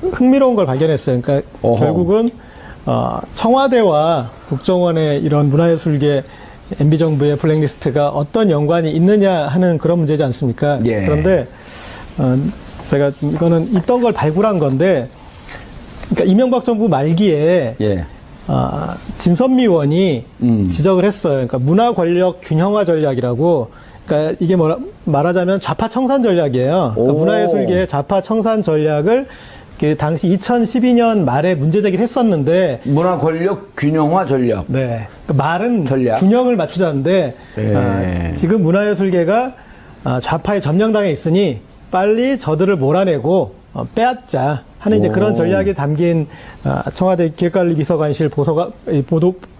흥미로운 걸 발견했어요. 그러니까 결국은 청와대와 국정원의 이런 문화예술계 MB정부의 블랙리스트가 어떤 연관이 있느냐 하는 그런 문제지 않습니까? 예. 그런데 제가 이거는 있던 걸 발굴한 건데, 그러니까 이명박 정부 말기에 예. 진선미 의원이 지적을 했어요. 그러니까 문화 권력 균형화 전략이라고. 그러니까 이게 말하자면 좌파 청산 전략이에요. 그러니까 문화예술계의 좌파 청산 전략을 그 당시 2012년 말에 문제 제기를 했었는데, 문화 권력 균형화 전략. 네. 그 말은 전략. 균형을 맞추자는데, 예. 지금 문화예술계가 좌파의 점령당에 있으니 빨리 저들을 몰아내고 빼앗자 하는 이제 그런 전략이 담긴 청와대 기획관리비서관실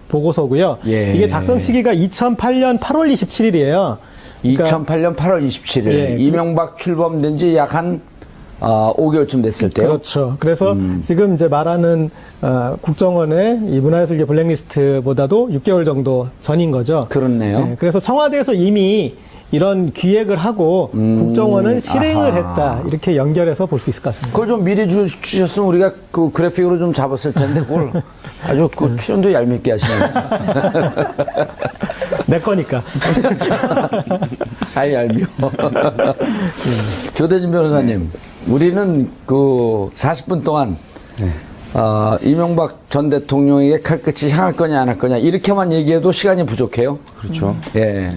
보고서고요. 예. 이게 작성 시기가 2008년 8월 27일이에요. 2008년 8월 27일. 예. 이명박 출범된 지 약 한 5개월쯤 됐을 때요. 그렇죠. 그래서 지금 이제 말하는 국정원의 이 문화예술계 블랙리스트보다도 6개월 정도 전인 거죠. 그렇네요. 네, 그래서 청와대에서 이미 이런 기획을 하고 국정원은 실행을 했다. 이렇게 연결해서 볼 수 있을 것 같습니다. 그걸 좀 미리 주셨으면 우리가 그 그래픽으로 좀 잡았을 텐데 그걸 아주 그 출연도 얄밉게 하시네요. 내 거니까. 아이 얄미워. 조대진 변호사님, 우리는 그 40분 동안 이명박 전 대통령에게 칼끝이 향할 거냐 안 할 거냐 이렇게만 얘기해도 시간이 부족해요. 그렇죠. 예.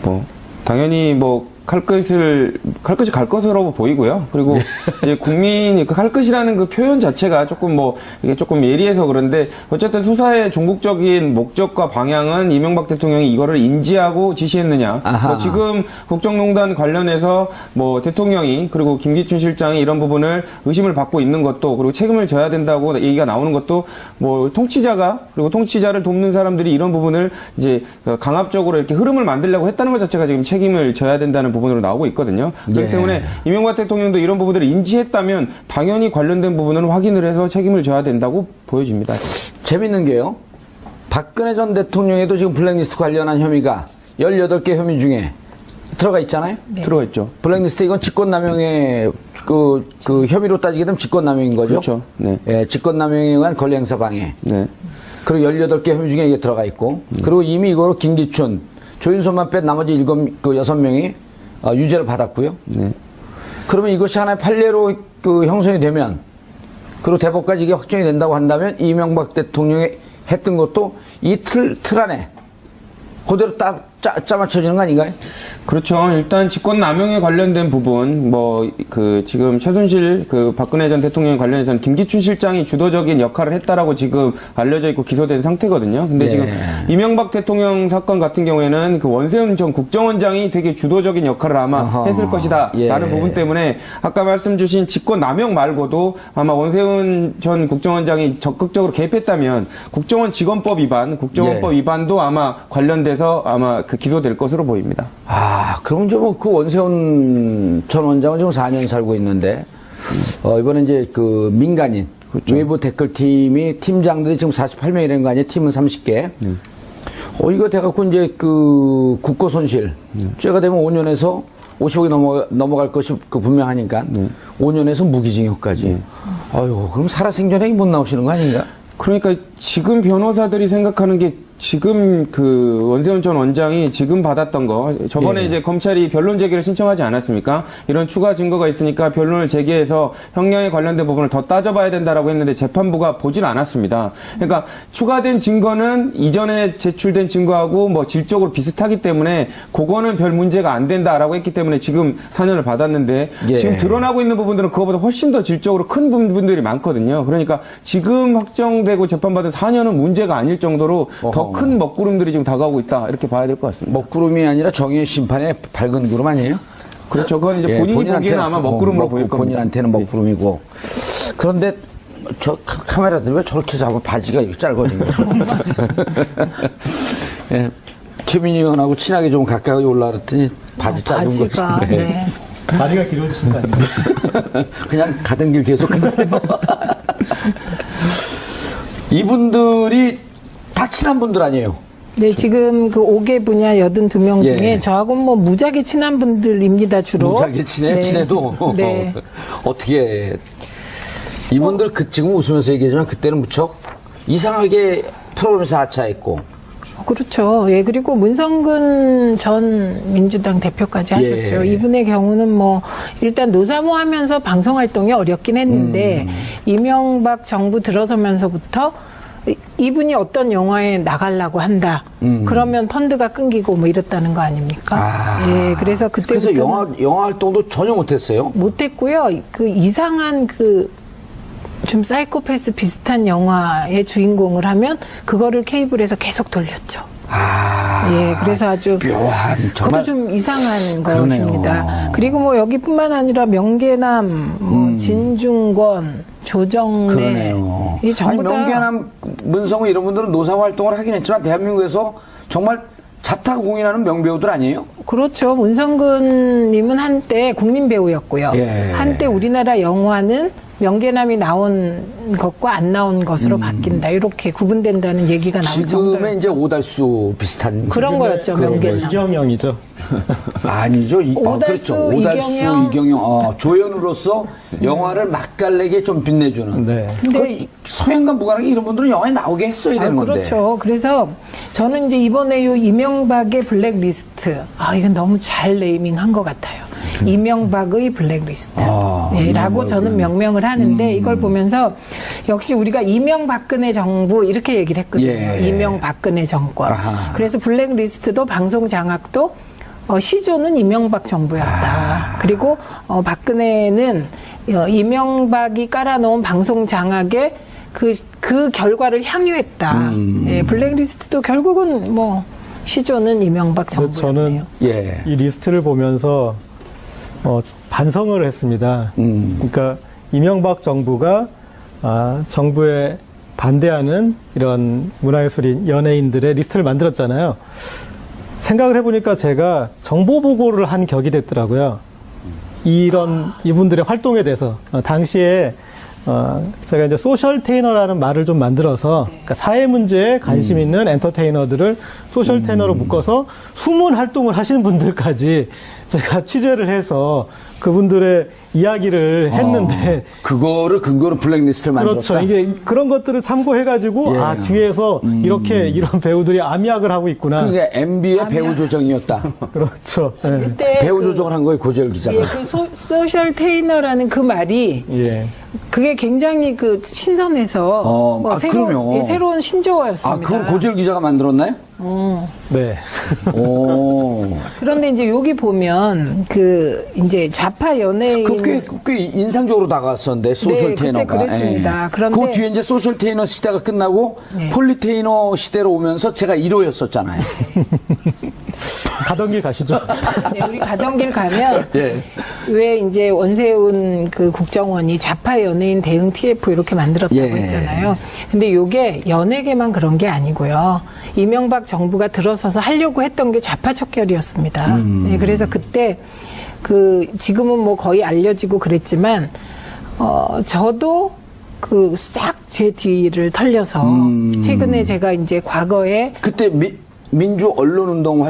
뭐 당연히 뭐 칼끝이 갈 것으로 보이고요. 그리고 이제 국민이 그 칼끝이라는 그 표현 자체가 조금 뭐 이게 조금 예리해서 그런데 어쨌든 수사의 종국적인 목적과 방향은 이명박 대통령이 이거를 인지하고 지시했느냐. 뭐 지금 국정농단 관련해서 뭐 대통령이 그리고 김기춘 실장이 이런 부분을 의심을 받고 있는 것도 그리고 책임을 져야 된다고 얘기가 나오는 것도 뭐 통치자가 그리고 통치자를 돕는 사람들이 이런 부분을 이제 강압적으로 이렇게 흐름을 만들려고 했다는 것 자체가 지금 책임을 져야 된다는 부분으로 나오고 있거든요. 그렇기 예. 때문에 이명박 대통령도 이런 부분들을 인지했다면 당연히 관련된 부분은 확인을 해서 책임을 져야 된다고 보여집니다. 재밌는 게요. 박근혜 전 대통령에도 지금 블랙리스트 관련한 혐의가 18개 혐의 중에 들어가 있잖아요. 네. 들어가 있죠. 블랙리스트 이건 직권남용의 그 혐의로 따지게 되면 직권남용인 거죠. 그렇죠. 네. 예, 직권남용에 의한 권리행사 방해. 네. 그리고 18개 혐의 중에 이게 들어가 있고, 그리고 이미 이거로 김기춘, 조윤선만 뺀 나머지 6명이 유죄를 받았고요. 네. 그러면 이것이 하나의 판례로 그 형성이 되면, 그리고 대법까지 이게 확정이 된다고 한다면 이명박 대통령이 했던 것도 이 틀 안에 그대로 짜 맞춰지는 거 아닌가요? 그렇죠. 일단 직권남용에 관련된 부분, 지금 최순실, 박근혜 전 대통령 관련해서는 김기춘 실장이 주도적인 역할을 했다라고 지금 알려져 있고 기소된 상태거든요. 근데 예. 지금 이명박 대통령 사건 같은 경우에는 그 원세훈 전 국정원장이 되게 주도적인 역할을 아마 했을 것이다. 예. 라는 부분 때문에 아까 말씀 주신 직권남용 말고도 아마 원세훈 전 국정원장이 적극적으로 개입했다면 국정원 직원법 위반, 국정원법 예. 위반도 아마 관련돼서 아마 기소될 것으로 보입니다. 그럼 이제 뭐 그 원세훈 전 원장은 지금 4년 살고 있는데, 이번에 이제 그 민간인, 그렇죠. 외부 댓글팀이 팀장들이 지금 48명이라는 거 아니에요? 팀은 30개. 이거 돼갖고 이제 그 국고 손실, 죄가 되면 5년에서 50억이 넘어갈 것이 분명하니까, 5년에서 무기징역까지. 아유, 그럼 살아생전에 못 나오시는 거 아닌가? 그러니까 지금 변호사들이 생각하는 게 지금 그 원세훈 전 원장이 지금 받았던 거 저번에 예. 이제 검찰이 변론 제기를 신청하지 않았습니까? 이런 추가 증거가 있으니까 변론을 제기해서 형량에 관련된 부분을 더 따져봐야 된다라고 했는데 재판부가 보질 않았습니다. 그러니까 추가된 증거는 이전에 제출된 증거하고 뭐 질적으로 비슷하기 때문에 그거는 별 문제가 안 된다라고 했기 때문에 지금 4년을 받았는데 예. 지금 드러나고 있는 부분들은 그거보다 훨씬 더 질적으로 큰 부분들이 많거든요. 그러니까 지금 확정되고 재판받은 4년은 문제가 아닐 정도로 더 큰 먹구름들이 지금 다가오고 있다 이렇게 봐야 될 것 같습니다. 먹구름이 아니라 정의의 심판의 밝은 구름 아니에요? 그렇죠. 그건 이제 본인이 보기에는 아마 먹구름으로 보일 겁니다. 본인한테는 먹구름이고. 그런데 저 카메라들 왜 저렇게 잡아 바지가 이렇게 짧아진 거야? 예. 최민희 의원하고 친하게 좀 가까이 올라왔더니 바지 짧은 거지. 바지가, 네. 다리가 길어지신 거 아닙니까? 그냥 가던 길 계속 가세요. 이분들이 다 친한 분들 아니에요? 네, 지금 그 5개 분야 82명 예. 중에 저하고 뭐 무지하게 친한 분들입니다, 주로. 무지하게 친해? 네. 친해도? 네. 어떻게. 이분들 지금 웃으면서 얘기하지만 그때는 무척 이상하게 프로그램에서 하차했고. 그렇죠. 예, 그리고 문성근 전 민주당 대표까지 하셨죠. 예. 이분의 경우는 뭐, 일단 노사모 하면서 방송 활동이 어렵긴 했는데, 이명박 정부 들어서면서부터 이분이 어떤 영화에 나가려고 한다. 그러면 펀드가 끊기고 뭐 이랬다는 거 아닙니까? 예, 그래서 그래서 그때부터 영화 활동도 전혀 못했어요. 못했고요. 그 이상한 좀 사이코패스 비슷한 영화의 주인공을 하면 그거를 케이블에서 계속 돌렸죠. 예, 그래서 아주 묘한 정말 그것도 좀 이상한 그러네요. 것입니다. 그리고 뭐 여기뿐만 아니라 명계남, 뭐 진중권, 조정래 그러네요. 이 전부 다 명계남, 문성우 이런 분들은 노사 활동을 하긴 했지만 대한민국에서 정말 자타공인하는 명배우들 아니에요? 그렇죠. 문성근님은 한때 국민 배우였고요. 예. 한때 우리나라 영화는 명계남이 나온 것과 안 나온 것으로 바뀐다. 이렇게 구분된다는 얘기가 나올 정도로 지금의 이제 오달수 비슷한 그런 거였죠. 명계남. 이경영이죠. 아니죠. 오달수, 그렇죠. 오달수, 이경영. 이경영. 조연으로서 영화를 맛깔나게 좀 빛내주는. 네. 근데 서양과 무관하게 이런 분들은 영화에 나오게 했어야 되는 건데. 그렇죠. 그래서 저는 이제 이번에 요 이명박의 블랙리스트. 이건 너무 잘 네이밍한 것 같아요. 이명박의 블랙리스트. 네, 라고 저는 명명을 하는데 이걸 보면서 역시 우리가 이명박근혜 정부 이렇게 얘기를 했거든요. 예. 이명박근혜 정권. 아하. 그래서 블랙리스트도 방송 장악도 시조는 이명박 정부였다. 그리고 박근혜는 이명박이 깔아놓은 방송 장악에 그 결과를 향유했다. 예, 블랙리스트도 결국은 뭐 시조는 이명박 그래서 정부였네요. 저는 예. 이 리스트를 보면서 반성을 했습니다. 그러니까 이명박 정부가 정부에 반대하는 이런 문화예술인 연예인들의 리스트를 만들었잖아요. 생각을 해보니까 제가 정보 보고를 한 격이 됐더라고요. 이분들의 활동에 대해서 당시에 제가 이제 소셜 테이너라는 말을 좀 만들어서 그러니까 사회 문제에 관심 있는 엔터테이너들을 소셜 테이너로 묶어서 숨은 활동을 하시는 분들까지 제가 취재를 해서 그분들의 이야기를 했는데 그거를 근거로 블랙리스트를 만들었다. 그렇죠. 이게 그런 것들을 참고해가지고 예. 뒤에서 이런 배우들이 암약을 하고 있구나. 그게 MB의 배우 조정이었다. 그렇죠. 예. 그때 배우 조정을 한 거예요, 고재열 기자가. 예, 소셜 테이너라는 그 말이 예. 그게 굉장히 신선해서 그럼요. 새로운 신조어였습니다. 그걸 고재열 기자가 만들었나요? 네. 오. 그런데 이제 여기 보면 이제 좌파 연예인 꽤 인상적으로 다가왔었는데 소셜 네, 테이너가. 그때 그랬습니다. 예. 그런데 그 뒤에 이제 소셜 테이너 시대가 끝나고 네. 폴리 테이너 시대로 오면서 제가 1호였었잖아요. 가던 길 가시죠. 네, 우리 가던 길 가면 예. 왜 이제 원세훈 국정원이 좌파 연예인 대응 TF 이렇게 만들었다고 예. 했잖아요. 근데 요게 연예계만 그런 게 아니고요. 이명박 정부가 들어서서 하려고 했던 게 좌파 척결이었습니다. 네, 그래서 그때 지금은 뭐 거의 알려지고 그랬지만 저도 싹 제 뒤를 털려서 최근에 제가 이제 과거에 그때 민주 언론운동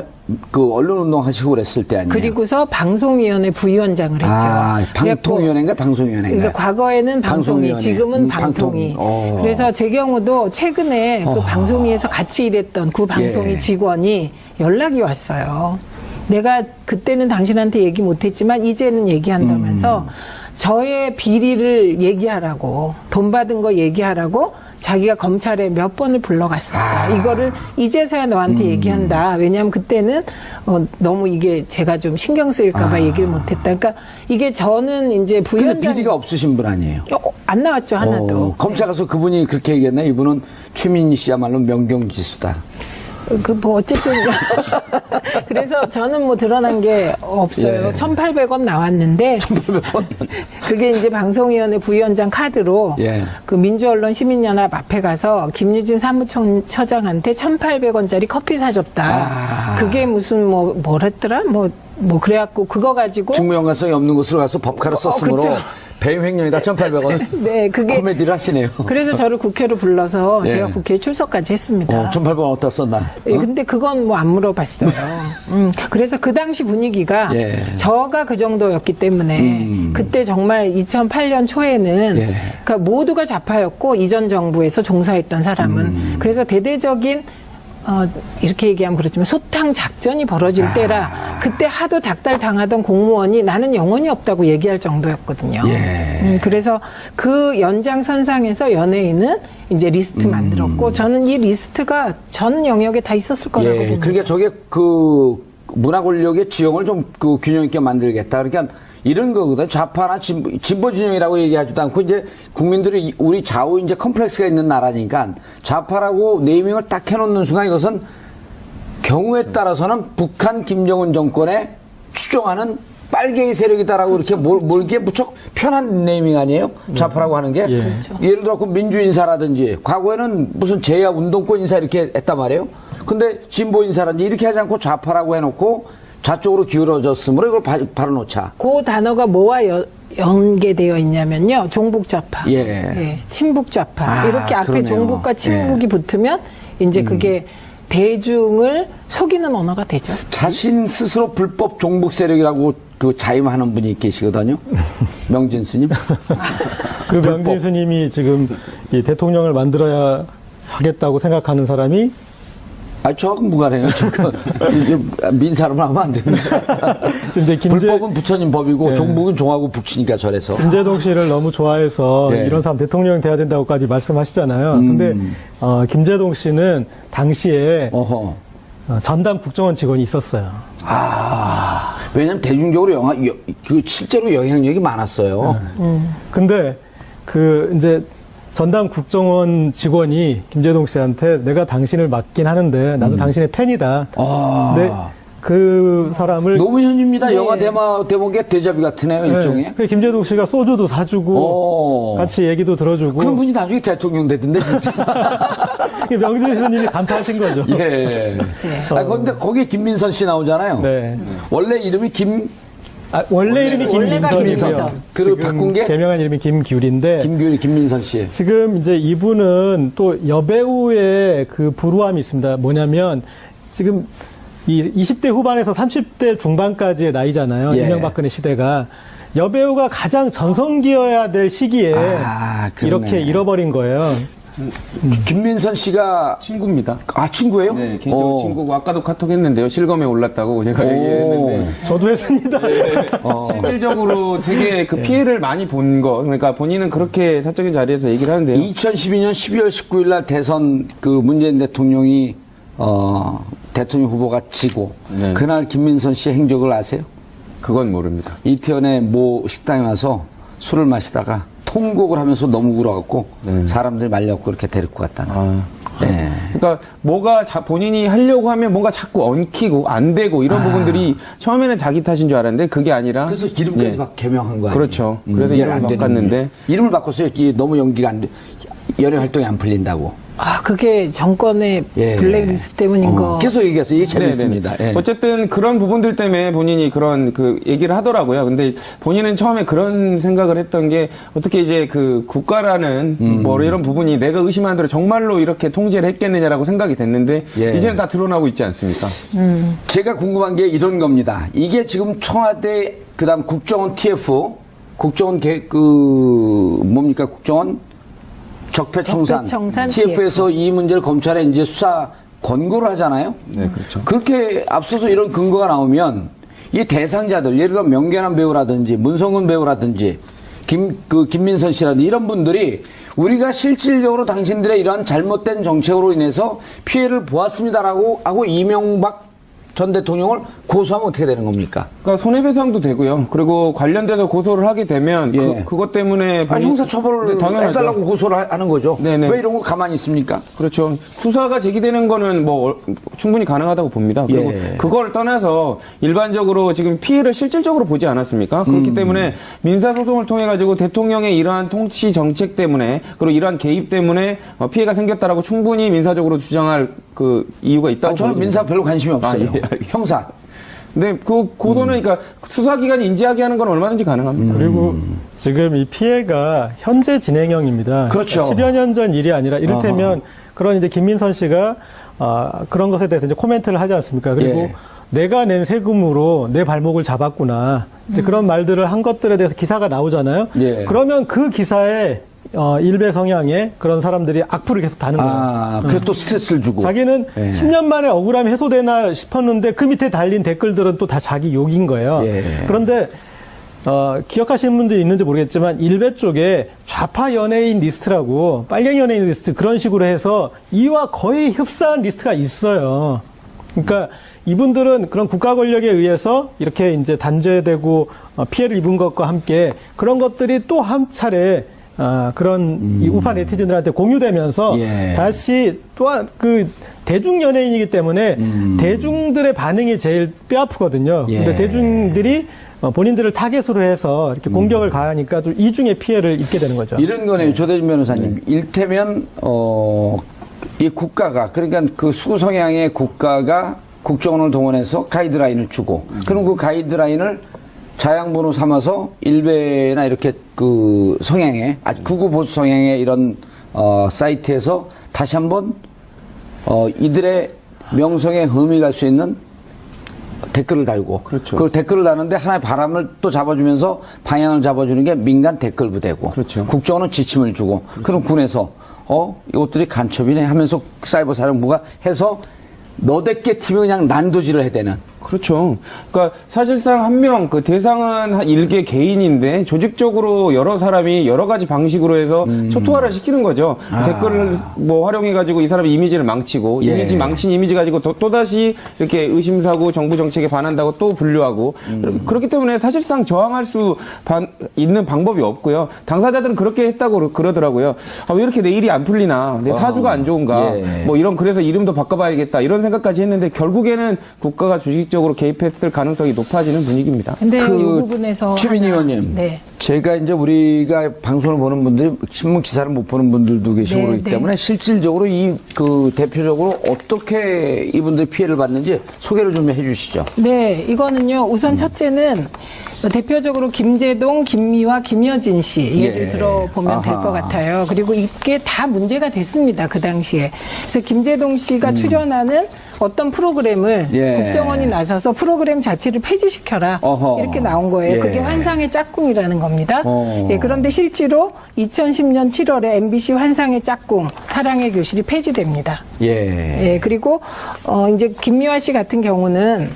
하시고 그랬을 때 아니에요? 그리고서 방송위원회 부위원장을 했죠. 방통위원회인가 방송위원회인가? 그러니까 과거에는 방송위, 방송위원회. 지금은 방통위. 그래서 제 경우도 최근에 방송위에서 같이 일했던 방송위 예. 직원이 연락이 왔어요. 내가 그때는 당신한테 얘기 못했지만 이제는 얘기한다면서 저의 비리를 얘기하라고, 돈 받은 거 얘기하라고 자기가 검찰에 몇 번을 불러갔습니다. 이거를 이제서야 너한테 얘기한다. 왜냐하면 그때는 너무 이게 제가 좀 신경 쓰일까봐 얘기를 못했다. 그러니까 이게 저는 이제 근데 부위원장 비리가 없으신 분 아니에요? 안 나왔죠 하나도. 검찰 가서 그분이 그렇게 얘기했나? 이분은 최민희 씨야말로 명경지수다. 어쨌든. 그래서 저는 뭐 드러난 게 없어요. 예. 1,800원 나왔는데. 1,800원? 그게 이제 방송위원회 부위원장 카드로. 예. 민주언론 시민연합 앞에 가서 김유진 사무처장한테 1,800원짜리 커피 사줬다. 그게 무슨 뭐랬더라? 그래갖고 그거 가지고. 직무연관성이 없는 곳으로 가서 법카를 썼으므로 그쵸. 배임 횡령이다 1,800원. 네, 그게 코미디를 하시네요. 그래서 저를 국회로 불러서 예. 제가 국회에 출석까지 했습니다. 1,800원 어디다 썼나? 예, 근데 그건 뭐 안 물어봤어요. 그래서 그 당시 분위기가 예. 저가 그 정도였기 때문에 그때 정말 2008년 초에는 예. 그러니까 모두가 좌파였고 이전 정부에서 종사했던 사람은 그래서 대대적인 이렇게 얘기하면 그렇지만 소탕 작전이 벌어질 때라 그때 하도 닥달 당하던 공무원이 나는 영혼이 없다고 얘기할 정도였거든요. 예. 그래서 그 연장선상에서 연예인은 이제 리스트 만들었고 저는 이 리스트가 전 영역에 다 있었을 거라고 예. 봅니다. 그러니까 저게 그 문화 권력의 지형을 좀 그 균형 있게 만들겠다. 그러니까 이런 거거든. 좌파나 진보 진영이라고 얘기하지도 않고 이제 국민들이 우리 좌우 이제 컴플렉스가 있는 나라니까 좌파라고 네이밍을 딱 해놓는 순간 이것은 경우에 따라서는 북한 김정은 정권에 추종하는 빨갱이 세력이다라고 이렇게 몰기에 무척 편한 네이밍 아니에요? 좌파라고 하는 게. 예. 그렇죠. 예를 들어 그 민주 인사라든지 과거에는 무슨 제야 운동권 인사 이렇게 했단 말이에요. 근데 진보 인사라든지 이렇게 하지 않고 좌파라고 해놓고 좌쪽으로 기울어졌으므로 이걸 바로 놓자. 그 단어가 뭐와 연계되어 있냐면요. 종북 좌파, 예. 친북 좌파. 이렇게 앞에 그러네요. 종북과 친북이 붙으면 이제 그게 대중을 속이는 언어가 되죠. 자신 스스로 불법 종북 세력이라고 그 자임하는 분이 계시거든요. 명진 스님. 그 명진 스님이 지금 이 대통령을 만들어야 하겠다고 생각하는 사람이 저하고 무관해요. 민사로만 하면 안 됩니다. 지금 이제 불법은 부처님 법이고 예. 종북은 종하고 북치니까 저래서. 김재동 씨를 너무 좋아해서 예. 이런 사람 대통령 돼야 된다고까지 말씀하시잖아요. 근데 김재동 씨는 당시에 어허. 전담 국정원 직원이 있었어요. 왜냐면 대중적으로 그 실제로 영향력이 많았어요. 근데 그 이제 전담 국정원 직원이 김재동 씨한테 내가 당신을 맡긴 하는데 나도 당신의 팬이다. 근데 그 사람을 노무현입니다. 네. 영화 대목의 대자비 같으네요, 일종의. 그래서 김재동 씨가 소주도 사주고 오. 같이 얘기도 들어주고 그런 분이 나중에 대통령 되던데, 진짜. 명진 스님이 간파하신 거죠. 예. 근데 거기에 김민선 씨 나오잖아요. 네. 원래 이름이 원래 이름이 원래가 김민선이고요. 김민선. 그리고 지금 바꾼 게? 개명한 이름이 김규리인데 김민선 씨. 지금 이제 이분은 또 여배우의 그 불우함이 있습니다. 뭐냐면 지금 이 20대 후반에서 30대 중반까지의 나이잖아요. 예. 이명박근혜 시대가. 여배우가 가장 전성기여야 될 시기에 그러네. 이렇게 잃어버린 거예요. 김민선 씨가 친구입니다. 친구예요? 네, 개인적으로 친구고 아까도 카톡 했는데요. 실검에 올랐다고 제가 얘기했는데 저도 했습니다. 실질적으로 되게 그 피해를 많이 본 거. 그러니까 본인은 그렇게 사적인 자리에서 얘기를 하는데요. 2012년 12월 19일 날 대선 그 문재인 대통령이 대통령 후보가 지고 네. 그날 김민선 씨의 행적을 아세요? 그건 모릅니다. 이태원의 모 식당에 와서 술을 마시다가 통곡을 하면서 너무 울어갖고 사람들이 말려갖고 그렇게 데리고 갔다는. 네. 그러니까 뭐가 본인이 하려고 하면 뭔가 자꾸 엉키고 안 되고 이런 부분들이 처음에는 자기 탓인 줄 알았는데 그게 아니라 그래서 이름까지 예. 막 개명한 거예요. 그렇죠. 그래서 이게 이름을 안 되는 바꿨는데. 거예요. 이름을 바꿨어요. 이게 너무 연기가 안 돼. 연예 활동이 안 풀린다고. 그게 정권의 예. 블랙리스트 때문인 거. 계속 얘기해서 이게 재밌습니다. 네네. 예. 어쨌든 그런 부분들 때문에 본인이 그런 그 얘기를 하더라고요. 근데 본인은 처음에 그런 생각을 했던 게 어떻게 이제 그 국가라는 뭐 이런 부분이 내가 의심하는 대로 정말로 이렇게 통제를 했겠느냐라고 생각이 됐는데 예. 이제는 다 드러나고 있지 않습니까? 제가 궁금한 게 이런 겁니다. 이게 지금 청와대 그다음 국정원 TF 국정원 뭡니까 국정원 적폐청산 적폐청산 TF에서 이 문제를 검찰에 이제 수사 권고를 하잖아요. 네, 그렇죠. 그렇게 앞서서 이런 근거가 나오면 이 대상자들 예를 들어 명계남 배우라든지 문성근 배우라든지 김민선 씨라든지 이런 분들이 우리가 실질적으로 당신들의 이러한 잘못된 정책으로 인해서 피해를 보았습니다라고 하고 이명박 전 대통령을 고소하면 어떻게 되는 겁니까? 그러니까 손해배상도 되고요. 그리고 관련돼서 고소를 하게 되면 예. 그것 때문에 형사처벌을 당연하죠. 해달라고 고소를 하는 거죠. 네네. 왜 이런 거 가만히 있습니까? 그렇죠. 수사가 제기되는 거는 뭐 충분히 가능하다고 봅니다. 그리고 예. 그걸 떠나서 일반적으로 지금 피해를 실질적으로 보지 않았습니까? 그렇기 때문에 민사소송을 통해 가지고 대통령의 이러한 통치 정책 때문에 그리고 이러한 개입 때문에 피해가 생겼다라고 충분히 민사적으로 주장할 그 이유가 있다고 저는 보여집니다. 민사 별로 관심이 없어요. 예, 알겠습니다. 형사. 근데 그 고소는 그러니까 수사기관이 인지하게 하는 건 얼마든지 가능합니다. 그리고 지금 이 피해가 현재 진행형입니다. 그렇죠. 10여 년 전 일이 아니라 이를테면 그런 이제 김민선 씨가 그런 것에 대해서 이제 코멘트를 하지 않습니까? 그리고 예. 내가 낸 세금으로 내 발목을 잡았구나. 이제 그런 말들을 한 것들에 대해서 기사가 나오잖아요. 예. 그러면 그 기사에 일베 성향의 그런 사람들이 악플을 계속 다는 거예요. 그게 또 스트레스를 주고. 자기는 예. 10년 만에 억울함이 해소되나 싶었는데 그 밑에 달린 댓글들은 또 다 자기 욕인 거예요. 예. 그런데 기억하시는 분들이 있는지 모르겠지만 일베 쪽에 좌파 연예인 리스트라고 빨갱이 연예인 리스트 그런 식으로 해서 이와 거의 흡사한 리스트가 있어요. 그러니까 이분들은 그런 국가 권력에 의해서 이렇게 이제 단죄되고 피해를 입은 것과 함께 그런 것들이 또 한 차례 그런 이 우파 네티즌들한테 공유되면서 예. 다시 또한 그 대중 연예인이기 때문에 대중들의 반응이 제일 뼈아프거든요. 예. 근데 대중들이 본인들을 타겟으로 해서 이렇게 공격을 가하니까 좀 이중의 피해를 입게 되는 거죠. 이런 거네요. 조대진 변호사님. 일테면 이 국가가 그러니까 그 수구 성향의 국가가 국정원을 동원해서 가이드라인을 주고 그럼 그 가이드라인을 자양분으로 삼아서 일베나 이렇게 그 성향의 극우 보수 성향의 이런 사이트에서 다시 한번 이들의 명성에 흠이 갈 수 있는 댓글을 달고 그렇죠. 그 댓글을 다는데 하나의 바람을 또 잡아주면서 방향을 잡아주는 게 민간 댓글 부대고 그렇죠. 국정원은 지침을 주고 그럼 군에서 이것들이 간첩이네 하면서 사이버 사령부가 해서 너댓게 팀이 그냥 난도질을 해대는. 그렇죠. 그러니까 사실상 한 명, 그 대상은 한 일개 개인인데 조직적으로 여러 사람이 여러 가지 방식으로 해서 초토화를 시키는 거죠. 댓글을 뭐 활용해가지고 이 사람의 이미지를 망치고 예. 이미지 망친 이미지 가지고 또다시 이렇게 의심사고 정부 정책에 반한다고 또 분류하고 그렇기 때문에 사실상 저항할 수 있는 방법이 없고요. 당사자들은 그렇게 했다고 그러더라고요. 왜 이렇게 내 일이 안 풀리나? 내 사주가 안 좋은가? 예. 뭐 이런 그래서 이름도 바꿔봐야겠다 이런 생각까지 했는데 결국에는 국가가 주식적으로 개입했을 가능성이 높아지는 분위기입니다. 근데 이 부분에서 최민희 하나- 의원님, 네. 제가 이제 우리가 방송을 보는 분들이 신문 기사를 못 보는 분들도 계시고 네, 그렇기 네. 때문에 실질적으로 대표적으로 어떻게 이분들이 피해를 받는지 소개를 좀 해주시죠. 네, 이거는요. 우선 첫째는 대표적으로 김제동, 김미화, 김여진 씨 예를 예. 들어보면 될 아하. 것 같아요. 그리고 이게 다 문제가 됐습니다. 그 당시에. 그래서 김제동 씨가 출연하는 어떤 프로그램을 예. 국정원이 나서서 프로그램 자체를 폐지시켜라. 어허. 이렇게 나온 거예요. 예. 그게 환상의 짝꿍이라는 겁니다. 어. 예, 그런데 실제로 2010년 7월에 MBC 환상의 짝꿍 사랑의 교실이 폐지됩니다. 예. 예, 그리고 이제 김미화 씨 같은 경우는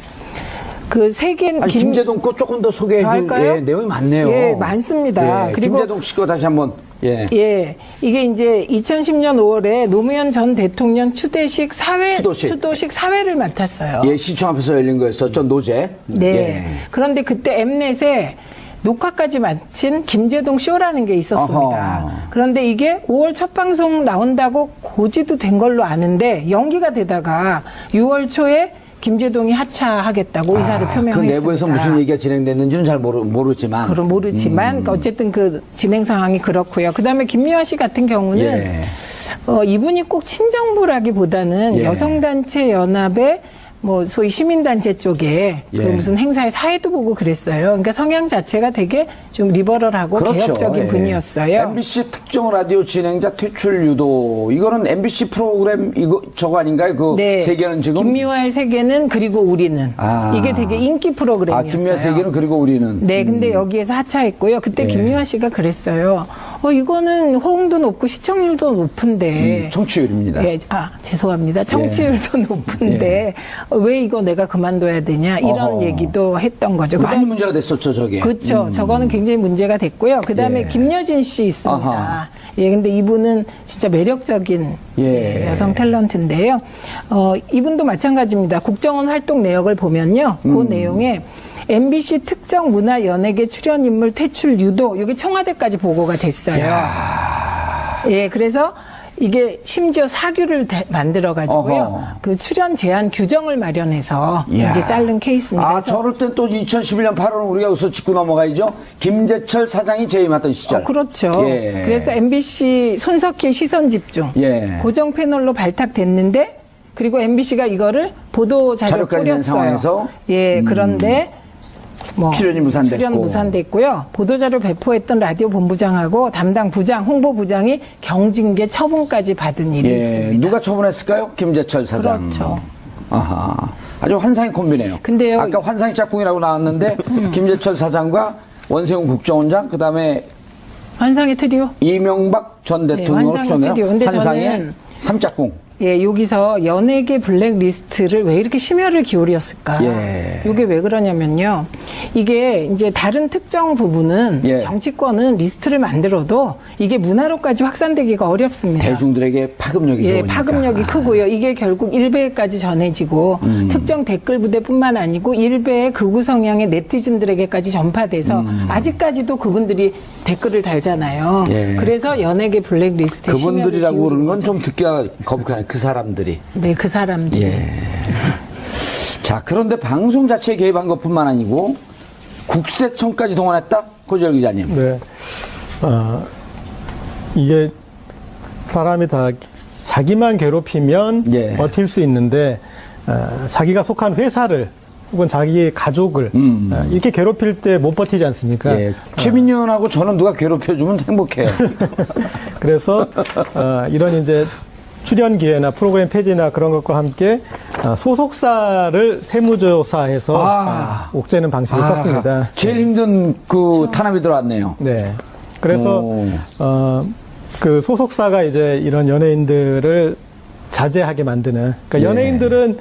그 세계 김제동 거 조금 더 소개해 줄 할까요? 내용이 많네요. 예, 많습니다. 예, 그리고 김제동 씨 거 다시 한번. 예. 예, 이게 이제 2010년 5월에 노무현 전 대통령 추도식 사회를 맡았어요. 예, 시청 앞에서 열린 거였었죠. 노제. 네. 예. 그런데 그때 엠넷에 녹화까지 마친 김제동 쇼라는 게 있었습니다. 어허. 그런데 이게 5월 첫 방송 나온다고 고지도 된 걸로 아는데 연기가 되다가 6월 초에 김제동이 하차하겠다고 의사를 표명했습니다. 그 내부에서 무슨 얘기가 진행됐는지는 잘 모르지만. 그럼 모르지만 어쨌든 그 진행 상황이 그렇고요. 그다음에 김미화 씨 같은 경우는 예. 이분이 꼭 친정부라기보다는 예. 여성단체 연합의 뭐 소위 시민단체 쪽에 그 예. 무슨 행사에 사회도 보고 그랬어요. 그러니까 성향 자체가 되게 좀 리버럴하고 그렇죠. 개혁적인 예. 분이었어요. MBC 특정 라디오 진행자 퇴출 유도. 이거는 MBC 프로그램 저거 아닌가요? 그 세계는 지금. 김미화의 세계는 그리고 우리는 이게 되게 인기 프로그램이었어요. 김미화 세계는 그리고 우리는. 네, 근데 여기에서 하차했고요. 그때 예. 김미화 씨가 그랬어요. 이거는 호응도 높고 시청률도 높은데. 청취율입니다. 예, 죄송합니다. 청취율도 높은데 왜 이거 내가 그만둬야 되냐 이런 어허. 얘기도 했던 거죠. 많이 문제가 됐었죠, 저게. 그렇죠. 저거는 굉장히 문제가 됐고요. 그다음에 예. 김여진 씨 있습니다. 아하. 예, 근데 이분은 진짜 매력적인 예. 여성 탤런트인데요. 이분도 마찬가지입니다. 국정원 활동 내역을 보면요. 그 내용에 MBC 특정 문화 연예계 출연 인물 퇴출 유도 이게 청와대까지 보고가 됐어요. 예, 그래서 이게 심지어 사규를 만들어 가지고요. 그 출연 제한 규정을 마련해서 이야. 이제 자른 케이스입니다. 그래서 저럴 땐 또 2011년 8월 우리가 여기서 짚고 넘어가야죠. 김재철 사장이 재임하던 시절. 그렇죠. 예. 그래서 MBC 손석희 시선 집중 예. 고정 패널로 발탁됐는데 그리고 MBC가 이거를 보도 자료 자료까지 낸 뿌렸어요. 상황에서? 예, 그런데 뭐 출연이 무산됐고. 출연 무산됐고요. 보도자료 배포했던 라디오 본부장하고 담당 부장, 홍보부장이 경징계 처분까지 받은 일이 예, 있습니다. 누가 처분했을까요? 김재철 사장. 그렇죠. 아하. 아주 환상의 콤비네요. 근데요, 아까 환상의 짝꿍이라고 나왔는데 김재철 사장과 원세훈 국정원장 그다음에 환상의 트리오. 이명박 전 대통령을 환상의 추천해요. 트리오. 근데 환상의 저는 삼짝꿍. 예, 여기서 연예계 블랙리스트를 왜 이렇게 심혈을 기울였을까? 예. 이게 왜 그러냐면요. 이게 이제 다른 특정 부분은 예. 정치권은 리스트를 만들어도 이게 문화로까지 확산되기가 어렵습니다. 대중들에게 파급력이 예, 좋으니까. 파급력이 크고요. 이게 결국 일베까지 전해지고 특정 댓글 부대뿐만 아니고 일베의 극우 성향의 네티즌들에게까지 전파돼서 아직까지도 그분들이 댓글을 달잖아요. 예. 그래서 연예계 블랙리스트에 그분들이라고 심혈을 그러는 건 기울인 좀 듣기가 거북하네. 그 사람들이. 네, 그 사람들. 예. 자, 그런데 방송 자체에 개입한 것뿐만 아니고 국세청까지 동원했다? 고재열 기자님. 네. 이게 사람이 다 자기만 괴롭히면 예. 버틸 수 있는데 자기가 속한 회사를 혹은 자기의 가족을 이렇게 괴롭힐 때 못 버티지 않습니까? 예. 최민희 의원하고 저는 누가 괴롭혀주면 행복해요. 그래서 이런 이제 출연 기회나 프로그램 폐지나 그런 것과 함께 소속사를 세무조사해서 옥죄는 방식을 썼습니다. 제일 힘든 그 탄압이 들어왔네요. 네. 그래서 오. 그 소속사가 이제 이런 연예인들을 자제하게 만드는. 그러니까 예. 연예인들은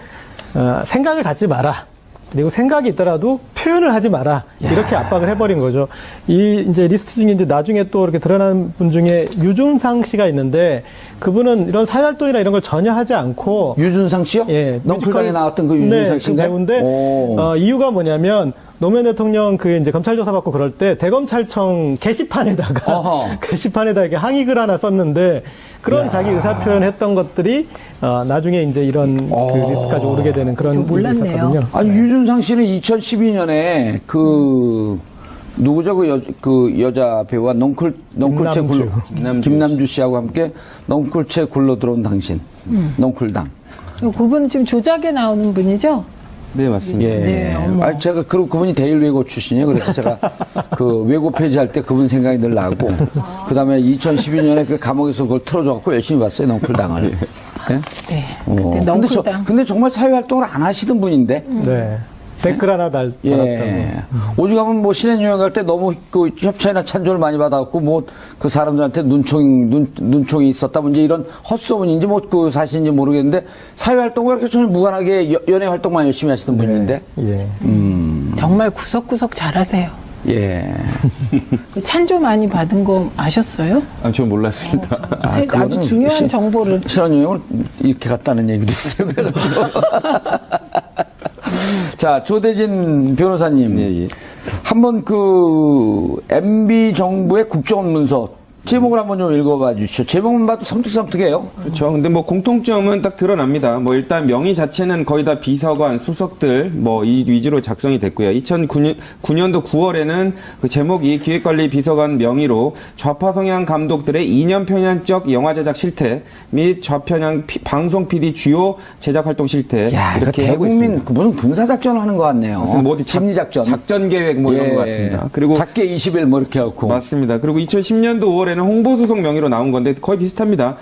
생각을 갖지 마라. 그리고 생각이 있더라도 표현을 하지 마라. 이렇게 압박을 해버린 거죠. 이 이제 리스트 중에 이제 나중에 또 이렇게 드러난 분 중에 유준상 씨가 있는데 그분은 이런 사회활동이나 이런 걸 전혀 하지 않고 유준상 씨요? 예, 넝쿨당에 뮤지컬- 나왔던 그 유준상 네, 씨인가요? 그 배우인데 오. 이유가 뭐냐면 노무현 대통령 그 이제 검찰 조사 받고 그럴 때 대검찰청 게시판에다가 어허. 게시판에다 이렇게 항의글 하나 썼는데 그런 자기 의사 표현했던 것들이 나중에 이제 이런 그 리스트까지 오르게 되는 그런 일이 몰랐네요. 있었거든요. 아니, 유준상 씨는 2012년에 그, 누구죠? 그 여자 배우와 넝쿨체 굴러, 김남주 씨하고 함께 넝쿨체 굴러 들어온 당신. 넝쿨당. 그분은 지금 조작에 나오는 분이죠? 네, 맞습니다. 예. 네, 어머. 아니, 제가, 그분이 대일외고 출신이에요. 그래서 제가 그 외고 폐지할 때 그분 생각이 늘 나고, 그 다음에 2012년에 그 감옥에서 그걸 틀어줘갖고 열심히 봤어요. 넝쿨당을. 예? 네. 어. 그때 근데, 넝쿨당. 근데 정말 사회활동을 안 하시던 분인데, 네. 댓글 하나 달았다고. 예. 오죽하면 뭐 신의 유형 갈 때 너무 그 협찬이나 찬조를 많이 받았고 뭐 그 사람들한테 눈총이 있었다 뭐 이제 이런 헛소문인지 뭐 그 사실인지 모르겠는데 사회활동과 그렇게 전혀 무관하게 연예 활동만 열심히 하시던 분인데. 예. 정말 구석구석 잘하세요. 예. 그 찬조 많이 받은 거 아셨어요? 전 몰랐습니다. 아주 그거는 중요한 정보를. 신혼여행을 이렇게 갔다는 얘기도 있어요. 자, 조대진 변호사님. 예, 예. 한번 그 MB 정부의 국정원 문서 제목을 한번 좀 읽어봐 주시죠. 제목만 봐도 섬뜩섬뜩해요. 그렇죠. 근데 뭐 공통점은 딱 드러납니다. 뭐 일단 명의 자체는 거의 다 비서관, 수석들 뭐 이 위주로 작성이 됐고요. 2009년도 9월에는 그 제목이 기획관리 비서관 명의로 좌파 성향 감독들의 이념 편향적 영화 제작 실태 및 좌편향 방송 PD 주요 제작 활동 실태 야, 이거 이렇게 하고 대국민 있습니다. 그 무슨 군사 작전을 하는 것 같네요. 무슨 뭐 어디 심리작전. 작전 계획 뭐 이런 것 같습니다. 그리고 작게 20일 뭐 이렇게 하고. 맞습니다. 그리고 2010년도 5월에는 홍보수석 명의로 나온 건데 거의 비슷합니다.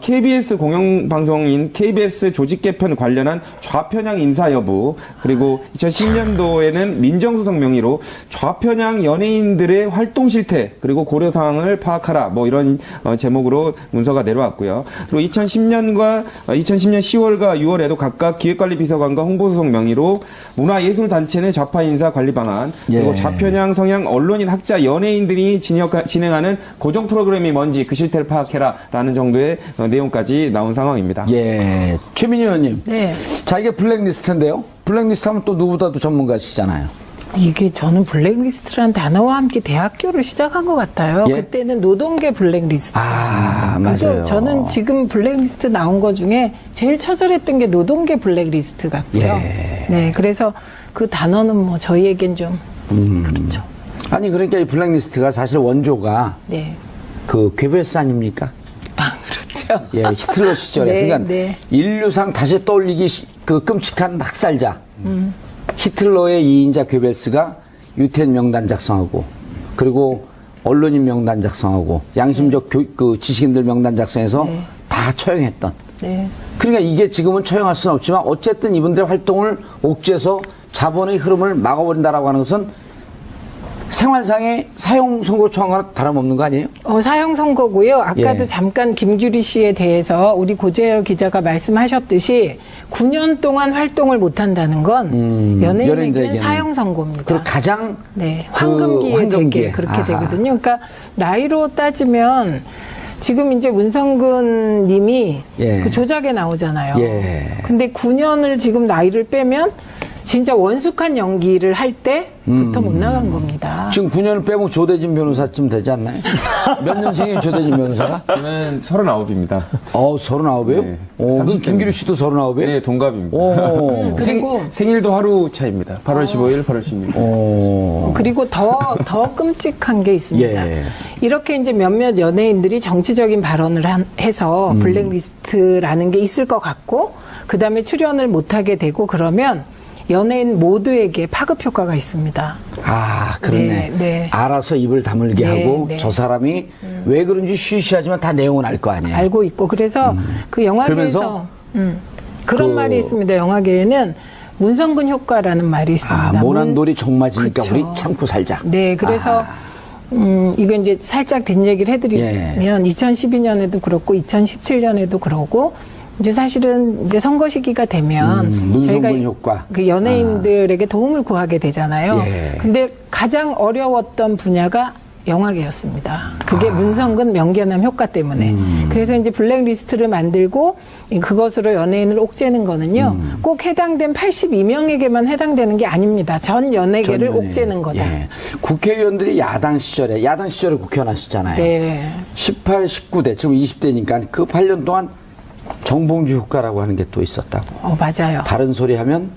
KBS 공영방송인 KBS 조직 개편 관련한 좌편향 인사 여부, 그리고 2010년도에는 민정수석 명의로 좌편향 연예인들의 활동 실태 그리고 고려 사항을 파악하라 뭐 이런 제목으로 문서가 내려왔고요. 그리고 2010년 10월과 6월에도 각각 기획관리 비서관과 홍보수석 명의로 문화예술단체 내 좌파 인사 관리 방안, 그리고 예. 좌편향 성향 언론인 학자 연예인들이 진행하는 고정 프로그램이 뭔지 그 실태를 파악해라라는 정도의 내용까지 나온 상황입니다. 예. 최민희 의원님. 네. 자, 이게 블랙리스트인데요. 블랙리스트 하면 또 누구보다도 전문가시잖아요. 이게 저는 블랙리스트란 단어와 함께 대학교를 시작한 것 같아요. 예? 그때는 노동계 블랙리스트. 아, 근데 맞아요. 저는 지금 블랙리스트 나온 거 중에 제일 처절했던 게 노동계 블랙리스트 같고요. 예. 네, 그래서 그 단어는 뭐 저희에겐 좀 그렇죠. 아니, 그러니까 이 블랙리스트가 사실 원조가 네. 그 괴벨스 아닙니까? 아, 그렇죠. 예, 히틀러 시절에. 네, 그러니까 네. 인류상 다시 떠올리기 그 끔찍한 학살자. 히틀러의 2인자 괴벨스가 유태인 명단 작성하고, 그리고 언론인 명단 작성하고, 양심적 그 지식인들 명단 작성해서 네. 다 처형했던. 네. 그러니까 이게 지금은 처형할 수는 없지만 어쨌든 이분들의 활동을 옥죄해서 자본의 흐름을 막아버린다라고 하는 것은 생활상의 사형 선고 처형과는 다름없는 거 아니에요? 사형 선고고요. 아까도 예. 잠깐 김규리 씨에 대해서 우리 고재열 기자가 말씀하셨듯이 9년 동안 활동을 못한다는 건 연예인에게는 연예인들에게는. 사형 선고입니다. 그리고 가장 네, 그 황금기에 황금기에. 되게 그렇게 아하. 되거든요. 그러니까 나이로 따지면 지금 이제 문성근 님이 예. 그 조작에 나오잖아요. 예. 근데 9년을 지금 나이를 빼면 진짜 원숙한 연기를 할 때부터 못 나간 겁니다. 지금 9년을 빼면 조대진 변호사쯤 되지 않나요? 몇 년생이에요, 조대진 변호사가? 저는 39입니다. 39이에요? 네. 그럼 30 김기루 씨도 39이에요? 네, 동갑입니다. 오. 그리고 생일도 하루 차입니다. 8월 15일, 8월 16일. 오. 그리고 더 끔찍한 게 있습니다. 예. 이렇게 이제 몇몇 연예인들이 정치적인 발언을 해서 블랙리스트라는 게 있을 것 같고, 그 다음에 출연을 못하게 되고 그러면 연예인 모두에게 파급 효과가 있습니다. 아, 그러네. 네, 네. 알아서 입을 다물게 네, 하고 네. 저 사람이 왜 그런지 쉬쉬하지만 다 내용은 알 거 아니에요. 알고 있고 그래서 그 영화계에서 그러면서 그런 그- 말이 있습니다. 영화계에는 문성근 효과라는 말이 있습니다. 아, 모난돌이 정맞으니까 그쵸. 우리 참고 살자. 네, 그래서 아하. 이거 이제 살짝 뒷얘기를 해드리면 2012년에도 그렇고 2017년에도 그러고 이제 사실은 이제 선거 시기가 되면 문성근 효과. 그 연예인들에게 도움을 구하게 되잖아요. 예. 근데 가장 어려웠던 분야가 영화계였습니다. 그게 문성근 명계남 효과 때문에. 그래서 이제 블랙리스트를 만들고 그것으로 연예인을 옥죄는 거는요. 꼭 해당된 82명에게만 해당되는 게 아닙니다. 전 연예계를 전 연예. 옥죄는 거다. 예. 국회의원들이 야당 시절에 국회의원 하셨잖아요. 네. 18, 19대, 지금 20대니까 그 8년 동안 정봉주 효과라고 하는 게 또 있었다고. 맞아요. 다른 소리 하면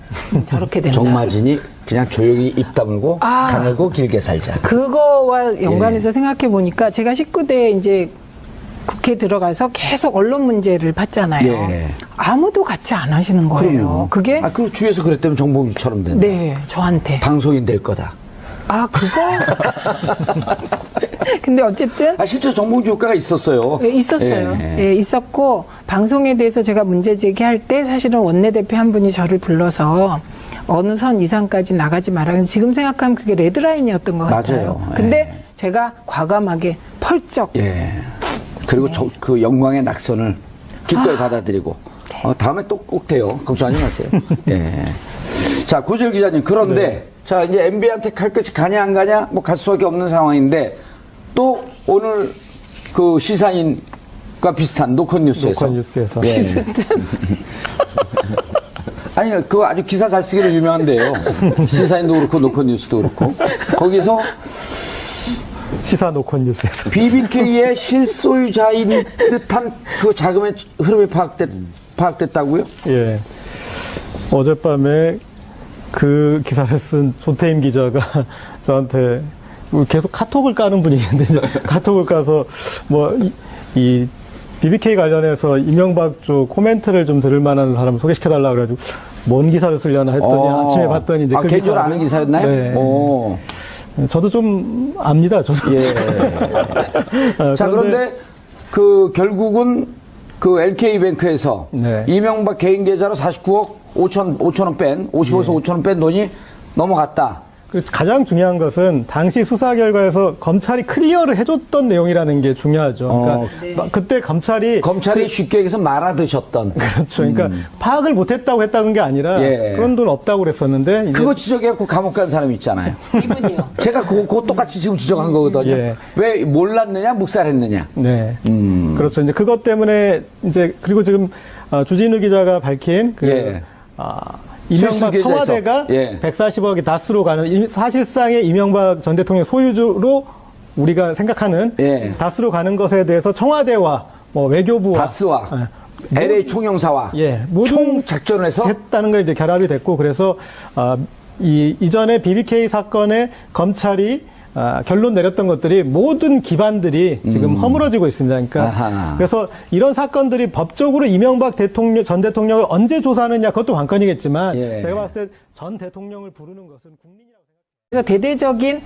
저렇게 된다. 정마진이 그냥 조용히 입 다물고 가늘고 길게 살자. 그거와 연관해서 예. 생각해 보니까 제가 19대 이제 국회 들어가서 계속 언론 문제를 봤잖아요. 예. 아무도 같이 안 하시는 거예요. 그럼요. 그게 아, 그 주위에서 그랬다면 정봉주처럼 된다. 네, 저한테. 방송인 될 거다. 그거? 근데 어쨌든 아, 실제 정봉주 효과가 있었어요. 예, 있었어요. 예. 예, 있었고 방송에 대해서 제가 문제 제기할 때 사실은 원내대표 한 분이 저를 불러서 어느 선 이상까지 나가지 말라. 지금 생각하면 그게 레드라인이었던 것 같아요. 맞아요. 근데 예. 제가 과감하게 펄쩍 예. 그리고 그 영광의 낙선을 기꺼이 받아들이고 다음에 또 꼭 돼요. 걱정하지 마세요. 예. 자, 고재열 기자님. 그런데 자, 이제 MB한테 갈 것이 가냐 안 가냐 뭐 갈 수밖에 없는 상황인데 또 오늘 그 시사인과 비슷한 노컷뉴스에서 예. 아니, 그거 아주 기사 잘 쓰기로 유명한데요. 시사인도 그렇고 노컷뉴스도 그렇고 거기서 시사 노컷 뉴스에서 BBK의 실소유자인 듯한 그 자금의 흐름이 파악됐다고요? 예. 어젯밤에 그 기사를 쓴 손태임 기자가 저한테 계속 카톡을 까는 분위기인데 이제 카톡을 까서 뭐 이 BBK 관련해서 이명박 쪽 코멘트를 좀 들을 만한 사람을 소개시켜달라 그래가지고 뭔 기사를 쓰려나 했더니 아침에 봤더니 이제 그 개인적으로 기사를- 아는 기사였나요? 네. 오. 저도 좀 압니다. 저도. 예. 자, 그런데 그 결국은 그 LK뱅크에서 네. 이명박 개인 계좌로 49억 5천원 뺀 55에서 5천원 뺀 돈이 넘어갔다. 그래서 가장 중요한 것은 당시 수사 결과에서 검찰이 클리어를 해줬던 내용이라는 게 중요하죠. 그러니까 그때 검찰이 쉽게 얘기해서 말아드셨던. 그렇죠. 그러니까 파악을 못했다고 했다는 게 아니라 예. 그런 돈 없다고 그랬었는데 이제 그거 지적해갖고 감옥 간 사람 있잖아요. 이분이요. 제가 그거 똑같이 지금 지적한 거거든요. 예. 왜 몰랐느냐, 묵살했느냐. 네. 그렇죠. 이제 그것 때문에 이제 그리고 지금 주진우 기자가 밝힌 그 예. 이명박 실수 계좌에서. 청와대가 예. 140억이 다스로 가는 사실상의 이명박 전 대통령 소유주로 우리가 생각하는 예. 다스로 가는 것에 대해서 청와대와 뭐 외교부와 다스와 LA 총영사와 모든 총 작전을 해서 했다는 걸 이제 결합이 됐고 그래서 이전에 BBK 사건에 검찰이 결론 내렸던 것들이 모든 기반들이 지금 허물어지고 있습니다. 그러니까 아하. 그래서 이런 사건들이 법적으로 이명박 전 대통령을 언제 조사하느냐 그것도 관건이겠지만 예. 제가 봤을 때 전 대통령을 부르는 것은 국민이라고 생각합니다. 그래서 대대적인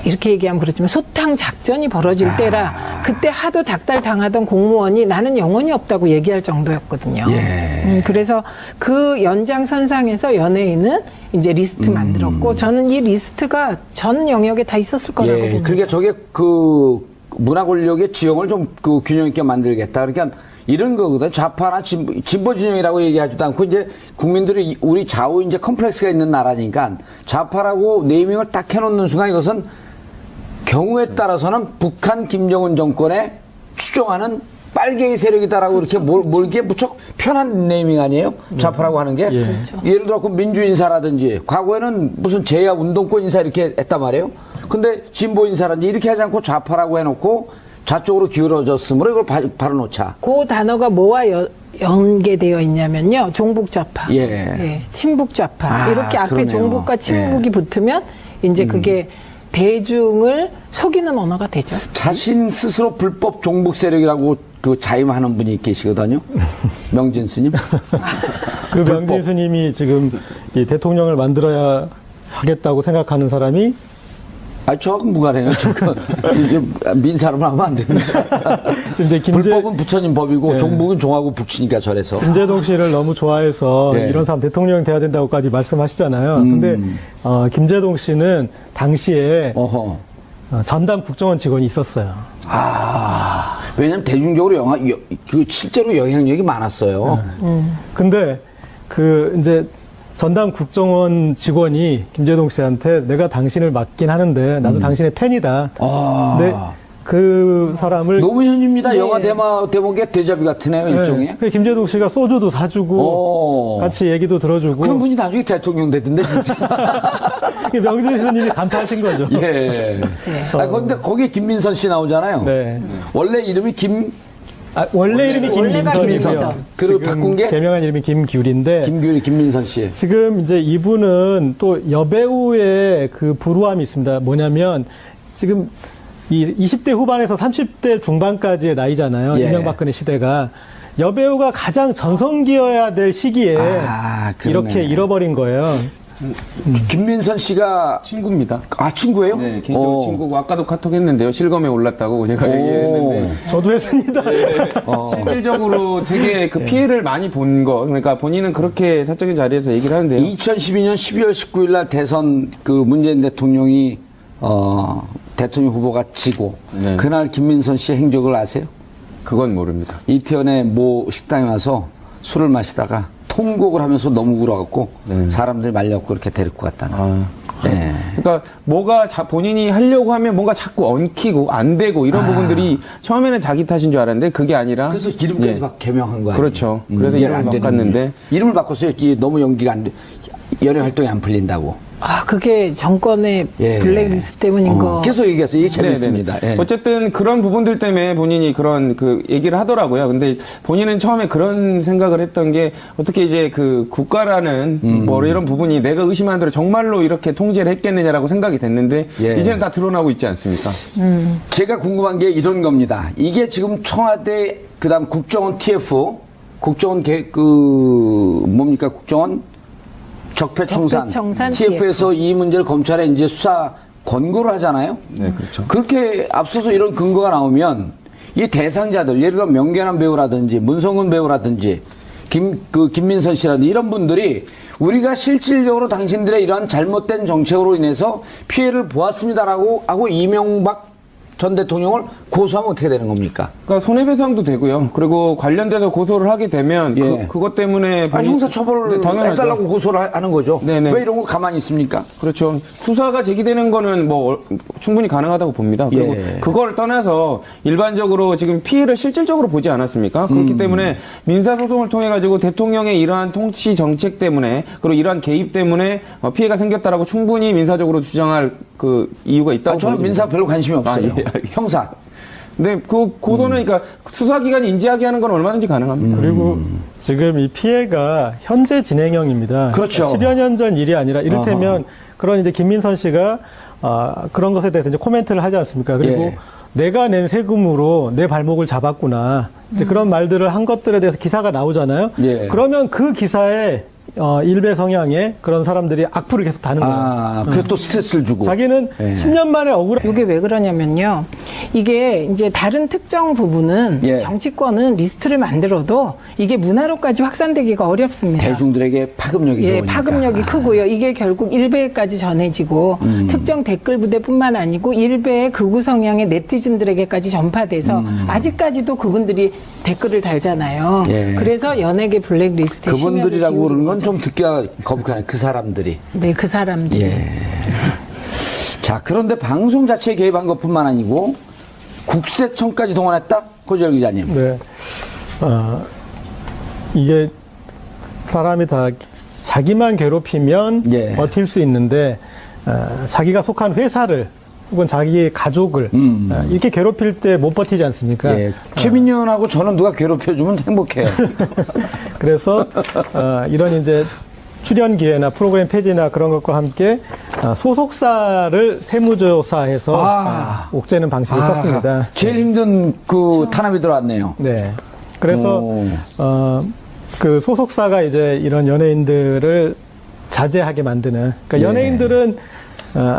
이렇게 얘기하면 그렇지만 소탕 작전이 벌어질 때라 그때 하도 닥달 당하던 공무원이 나는 영혼이 없다고 얘기할 정도였거든요. 예. 그래서 그 연장선상에서 연예인은 이제 리스트 만들었고 저는 이 리스트가 전 영역에 다 있었을 거라고 예. 봅니다. 그러니까 저게 그 문화 권력의 지형을 좀 그 균형 있게 만들겠다. 그러니까 이런 거거든. 좌파나 진보 진영이라고 얘기하지도 않고 이제 국민들이 우리 좌우 이제 컴플렉스가 있는 나라니까 좌파라고 네이밍을 딱 해놓는 순간 이것은 경우에 따라서는 북한 김정은 정권에 추종하는 빨갱이 세력이다라고 이렇게 몰기에 무척 편한 네이밍 아니에요? 좌파라고 하는 게. 예. 그렇죠. 예를 들어 그 민주 인사라든지 과거에는 무슨 제야 운동권 인사 이렇게 했단 말이에요. 근데 진보 인사라든지 이렇게 하지 않고 좌파라고 해놓고 좌쪽으로 기울어졌으므로 이걸 바로 놓자. 그 단어가 뭐와 연계되어 있냐면요. 종북 좌파, 예. 친북 좌파. 이렇게 앞에 그러네요. 종북과 친북이 붙으면 이제 그게 대중을 속이는 언어가 되죠. 자신 스스로 불법 종북 세력이라고 그 자임하는 분이 계시거든요. 명진 스님. 그 명진 스님이 지금 이 대통령을 만들어야 하겠다고 생각하는 사람이 저하고 무관해요. 민사로만 하면 안 됩니다. 지금 이제 불법은 부처님 법이고 예. 종북은 종하고 북치니까 저래서. 김재동 씨를 너무 좋아해서 예. 이런 사람 대통령이 돼야 된다고까지 말씀하시잖아요. 근데 김재동 씨는 당시에 어허. 전담 국정원 직원이 있었어요. 왜냐면 대중적으로 그 실제로 영향력이 많았어요. 근데 그 이제 전담 국정원 직원이 김재동 씨한테 내가 당신을 맡긴 하는데 나도 당신의 팬이다. 근데 그 사람을 노무현입니다. 영화 대목의 대자비 같으네요, 일종의. 그래서 김재동 씨가 소주도 사주고 오. 같이 얘기도 들어주고 그런 분이 나중에 대통령 되던데, 진짜. 명진 스님이 간파하신 거죠. 예. 근데 거기에 김민선 씨 나오잖아요. 네. 원래 이름이 원래 이름이 원래가 김민선이고요. 김민선. 그리고 지금 바꾼 게? 개명한 이름이 김규리인데 김민선 씨. 지금 이제 이분은 또 여배우의 그 불우함이 있습니다. 뭐냐면 지금 이 20대 후반에서 30대 중반까지의 나이잖아요. 예. 이명박근혜 시대가. 여배우가 가장 전성기여야 될 시기에 그러네. 이렇게 잃어버린 거예요. 김민선 씨가 친구입니다. 친구예요? 네, 개인적으로 친구고 아까도 카톡 했는데요. 실검에 올랐다고 제가 얘기했는데 저도 했습니다. 실질적으로 되게 그 피해를 많이 본 거. 그러니까 본인은 그렇게 사적인 자리에서 얘기를 하는데요. 2012년 12월 19일 날 대선 그 문재인 대통령이 대통령 후보가 지고 네. 그날 김민선 씨의 행적을 아세요? 그건 모릅니다. 이태원의 모 식당에 와서 술을 마시다가 통곡을 하면서 너무 울어갖고 사람들이 말려갖고 그렇게 데리고 갔다는. 네. 그러니까 뭐가 본인이 하려고 하면 뭔가 자꾸 엉키고 안 되고 이런 부분들이 처음에는 자기 탓인 줄 알았는데 그게 아니라 그래서 이름까지 예. 막 개명한 거예요. 그렇죠. 그래서 이게 이름을 안 되는 바꿨는데. 거예요. 이름을 바꿨어요. 이게 너무 연기가 안 돼. 연예 활동이 안 풀린다고. 그게 정권의 예. 블랙리스트 때문인 거. 계속 얘기해서 이게 재밌습니다. 네네. 예. 어쨌든 그런 부분들 때문에 본인이 그런 그 얘기를 하더라고요. 근데 본인은 처음에 그런 생각을 했던 게 어떻게 이제 그 국가라는 뭐 이런 부분이 내가 의심하는 대로 정말로 이렇게 통제를 했겠느냐라고 생각이 됐는데 예. 이제는 다 드러나고 있지 않습니까? 제가 궁금한 게 이런 겁니다. 이게 지금 청와대 그다음 국정원 TF 국정원 뭡니까 국정원 적폐청산 적폐청산 TF에서 이 문제를 검찰에 이제 수사 권고를 하잖아요. 네, 그렇죠. 그렇게 앞서서 이런 근거가 나오면 이 대상자들 예를 들어 명계남 배우라든지 문성근 배우라든지 김민선 씨라든지 이런 분들이 우리가 실질적으로 당신들의 이러한 잘못된 정책으로 인해서 피해를 보았습니다라고 하고 이명박 전 대통령을 고소하면 어떻게 되는 겁니까? 그러니까 손해배상도 되고요. 그리고 관련돼서 고소를 하게 되면 예. 그것 때문에 형사처벌을 당연하죠. 해달라고 고소를 하는 거죠. 네네. 왜 이런 거 가만히 있습니까? 그렇죠. 수사가 제기되는 거는 뭐 충분히 가능하다고 봅니다. 그리고 예. 그걸 떠나서 일반적으로 지금 피해를 실질적으로 보지 않았습니까? 그렇기 때문에 민사소송을 통해 가지고 대통령의 이러한 통치 정책 때문에 그리고 이러한 개입 때문에 피해가 생겼다라고 충분히 민사적으로 주장할 그 이유가 있다고 저는 보입니다. 민사 별로 관심이 없어요. 예, 알겠습니다. 형사. 근데 그 고소는 그러니까 수사기관이 인지하게 하는 건 얼마든지 가능합니다. 그리고 지금 이 피해가 현재 진행형입니다. 그렇죠. 10여 년 전 일이 아니라 이를테면 그런 이제 김민선 씨가 그런 것에 대해서 이제 코멘트를 하지 않습니까? 그리고 예. 내가 낸 세금으로 내 발목을 잡았구나. 이제 그런 말들을 한 것들에 대해서 기사가 나오잖아요. 예. 그러면 그 기사에 일베 성향의 그런 사람들이 악플을 계속 다는 거예요. 그게 또 스트레스를 주고. 자기는 예. 10년 만에 억울해. 이게 왜 그러냐면요. 이게 이제 다른 특정 부분은 예. 정치권은 리스트를 만들어도 이게 문화로까지 확산되기가 어렵습니다. 대중들에게 파급력이 예, 좋으니까. 파급력이 크고요. 이게 결국 일베에까지 전해지고 특정 댓글 부대뿐만 아니고 일베의 극우 성향의 네티즌들에게까지 전파돼서 아직까지도 그분들이 댓글을 달잖아요. 예. 그래서 연예계 블랙리스트에 그분들이라고 심혈을 그러는 건 기울이는 좀 듣기가 거북하네. 그 사람들이. 거죠. 네, 그 사람들이. 예. 자, 그런데 방송 자체에 개입한 것뿐만 아니고 국세청까지 동원했다? 고재열 기자님. 네. 이게 사람이 다 자기만 괴롭히면 예. 버틸 수 있는데 자기가 속한 회사를 혹은 자기의 가족을 이렇게 괴롭힐 때 못 버티지 않습니까? 예. 최민희 의원하고 저는 누가 괴롭혀주면 행복해요. 그래서 이런 이제 출연 기회나 프로그램 폐지나 그런 것과 함께 소속사를 세무조사해서 옥죄는 방식을 썼습니다. 제일 힘든 그 탄압이 들어왔네요. 네. 그래서 오. 그 소속사가 이제 이런 연예인들을 자제하게 만드는. 그러니까 예. 연예인들은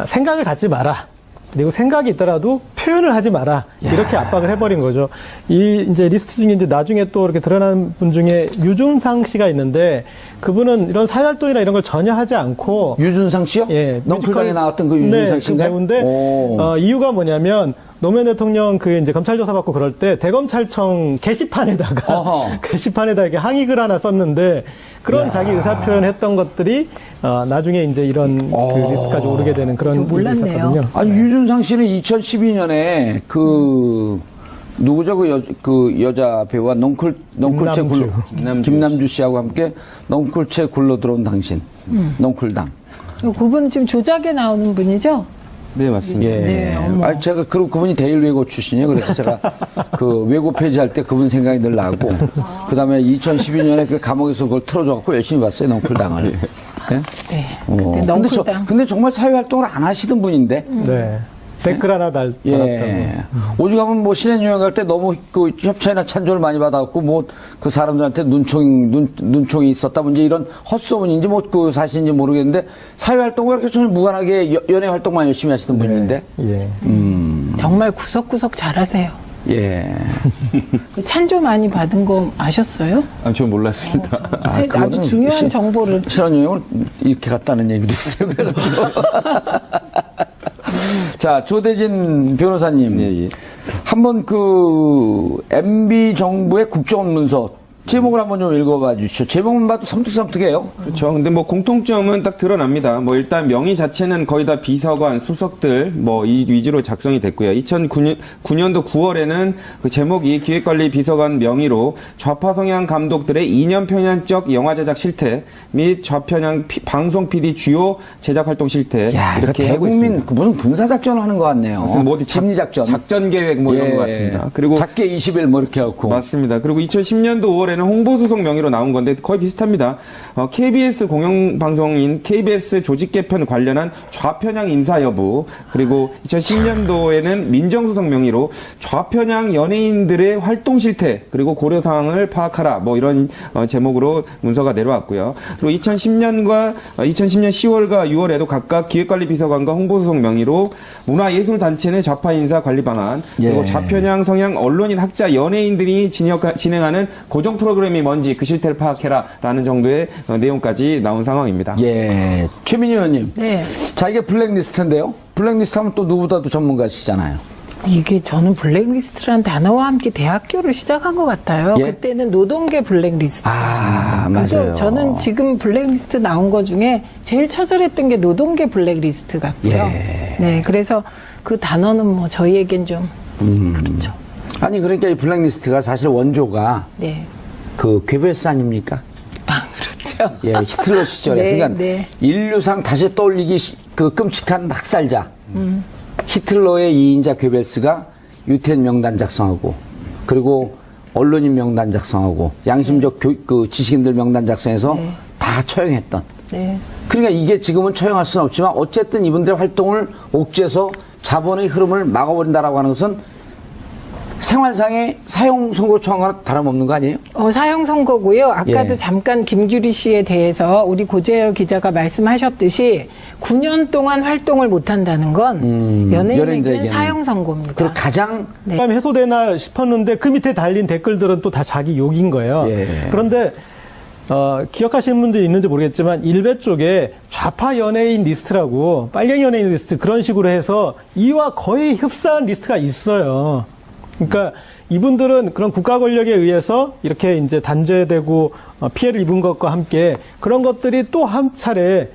생각을 갖지 마라. 그리고 생각이 있더라도 표현을 하지 마라. 이렇게 압박을 해버린 거죠. 이 이제 리스트 중에 이제 나중에 또 이렇게 드러난 분 중에 유준상 씨가 있는데 그분은 이런 사회활동이나 이런 걸 전혀 하지 않고 유준상 씨요? 예, 넝쿨당에 뮤지컬- 나왔던 그 유준상 네, 그 씨인가요? 배우인데 오. 이유가 뭐냐면 노무현 대통령 그 이제 검찰 조사 받고 그럴 때 대검찰청 게시판에다가 어허. 게시판에다 이렇게 항의글 하나 썼는데 그런 자기 의사 표현했던 것들이 나중에 이제 이런 그 리스트까지 오르게 되는 그런 일이 몰랐네요. 있었거든요. 아니, 유준상 씨는 2012년에 그, 누구죠? 그 여자 배우와 넝쿨체 굴러, 김남주 씨하고 함께 넝쿨체 굴러 들어온 당신. 넝쿨당. 그분 지금 조작에 나오는 분이죠? 네, 맞습니다. 예. 네, 어머. 아니, 제가, 그분이 대일외고 출신이에요. 그래서 제가 그 외고 폐지할 때 그분 생각이 늘 나고, 그 다음에 2012년에 그 감옥에서 그걸 틀어줘갖고 열심히 봤어요. 넝쿨당을. 예? 네. 어. 그때 근데, 넝쿨당. 근데 정말 사회활동을 안 하시던 분인데, 네. 댓글 하나 달았다고. 예. 오죽하면 뭐 신해유행 갈 때 너무 그 협찬이나 찬조를 많이 받았고 뭐 그 사람들한테 눈총이 있었다 뭐 이제 이런 헛소문인지 뭐 그 사실인지 모르겠는데 사회활동과 그렇게 전혀 무관하게 연예 활동만 열심히 하시던 분인데. 예. 정말 구석구석 잘하세요. 예. 그 찬조 많이 받은 거 아셨어요? 전 몰랐습니다. 아주 그거는 중요한 정보를. 신혼여행을 이렇게 갔다는 얘기도 있어요. 그래서. 자, 조대진 변호사님. 예, 예. 한번 그 MB 정부의 국정원 문서 제목을 한번 좀 읽어봐 주시죠. 제목만 봐도 섬뜩섬뜩해요. 그렇죠. 근데 뭐 공통점은 딱 드러납니다. 뭐 일단 명의 자체는 거의 다 비서관, 수석들 뭐 이 위주로 작성이 됐고요. 2009년도 9월에는 그 제목이 기획관리 비서관 명의로 좌파 성향 감독들의 이념 편향적 영화 제작 실태 및 좌편향 방송 PD 주요 제작 활동 실태 야, 이거 이렇게 하고 대국민 있습니다. 그 무슨 군사 작전을 하는 것 같네요. 무슨 뭐 어디 심리작전. 작전 계획 뭐 이런 것 같습니다. 그리고 작게 20일 뭐 이렇게 하고. 맞습니다. 그리고 2010년도 5월에는 홍보수석 명의로 나온 건데 거의 비슷합니다. KBS 공영방송인 KBS 조직 개편 관련한 좌편향 인사 여부, 그리고 2010년도에는 민정수석 명의로 좌편향 연예인들의 활동 실태 그리고 고려 사항을 파악하라 뭐 이런 제목으로 문서가 내려왔고요. 그리고 2010년 10월과 6월에도 각각 기획관리 비서관과 홍보수석 명의로 문화예술단체 내 좌파 인사 관리 방안, 그리고 예. 좌편향 성향 언론인 학자 연예인들이 진행하는 고정 프로그램이 뭔지 그 실태를 파악해라라는 정도의 내용까지 나온 상황입니다. 예. 최민희 의원님. 네. 자, 이게 블랙리스트인데요. 블랙리스트 하면 또 누구보다도 전문가시잖아요. 이게 저는 블랙리스트란 단어와 함께 대학교를 시작한 것 같아요. 예? 그때는 노동계 블랙리스트. 아, 근데 맞아요. 저는 지금 블랙리스트 나온 거 중에 제일 처절했던 게 노동계 블랙리스트 같고요. 예. 네, 그래서 그 단어는 뭐 저희에겐 좀 그렇죠. 아니, 그러니까 이 블랙리스트가 사실 원조가 네. 그 괴벨스 아닙니까? 아, 그렇죠. 예, 히틀러 시절에. 네, 그러니까 네. 인류상 다시 떠올리기 그 끔찍한 학살자. 히틀러의 2인자 괴벨스가 유태인 명단 작성하고, 그리고 언론인 명단 작성하고, 양심적 그 지식인들 명단 작성해서 네. 다 처형했던. 네. 그러니까 이게 지금은 처형할 수는 없지만 어쨌든 이분들의 활동을 옥죄서 자본의 흐름을 막아버린다라고 하는 것은 생활상의 사형 선고 처형과 다름없는 거 아니에요? 사형 선고고요. 아까도 예. 잠깐 김규리 씨에 대해서 우리 고재열 기자가 말씀하셨듯이 9년 동안 활동을 못한다는 건 연예인에게는 연예인들에게는. 사형 선고입니다. 그리고 가장 네. 사람이 해소되나 싶었는데 그 밑에 달린 댓글들은 또 다 자기 욕인 거예요. 예. 그런데 기억하시는 분들이 있는지 모르겠지만 일베 쪽에 좌파 연예인 리스트라고 빨갱이 연예인 리스트 그런 식으로 해서 이와 거의 흡사한 리스트가 있어요. 그러니까 이분들은 그런 국가 권력에 의해서 이렇게 이제 단죄되고 피해를 입은 것과 함께 그런 것들이 또 한 차례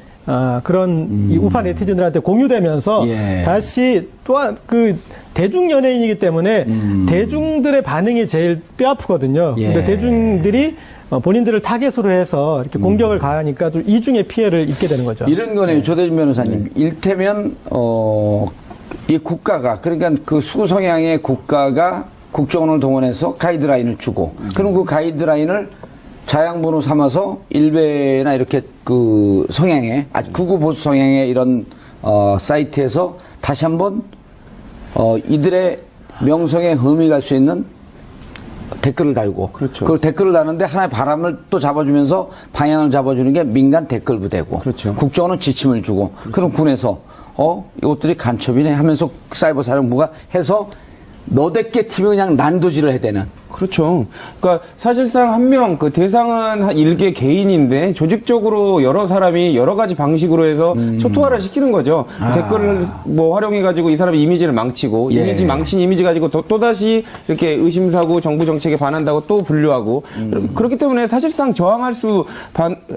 그런 이 우파 네티즌들한테 공유되면서 예. 다시 또한 그 대중 연예인이기 때문에 대중들의 반응이 제일 뼈아프거든요. 예. 근데 대중들이 본인들을 타겟으로 해서 이렇게 공격을 가하니까 좀 이중의 피해를 입게 되는 거죠. 이런 거네요. 조대진 변호사님. 일테면 이 국가가 그러니까 그 수구 성향의 국가가 국정원을 동원해서 가이드라인을 주고 그럼 그 가이드라인을 자양분으로 삼아서 일베나 이렇게 그 성향의 극우 보수 성향의 이런 사이트에서 다시 한번 이들의 명성에 흠이 갈 수 있는 댓글을 달고 그렇죠. 그 댓글을 다는데 하나의 바람을 또 잡아주면서 방향을 잡아주는 게 민간 댓글 부대고 그렇죠. 국정원은 지침을 주고 그럼 군에서 이것들이 간첩이네 하면서 사이버 사령부가 해서 너댓게 팀이 그냥 난도질을 해대는. 그렇죠. 그러니까 사실상 한 명 그 대상은 한 일개 개인인데 조직적으로 여러 사람이 여러 가지 방식으로 해서 초토화를 시키는 거죠. 댓글을 뭐 활용해 가지고 이 사람의 이미지를 망치고 예. 이미지 망친 이미지 가지고 또 다시 이렇게 의심사고 정부 정책에 반한다고 또 분류하고 그렇기 때문에 사실상 저항할 수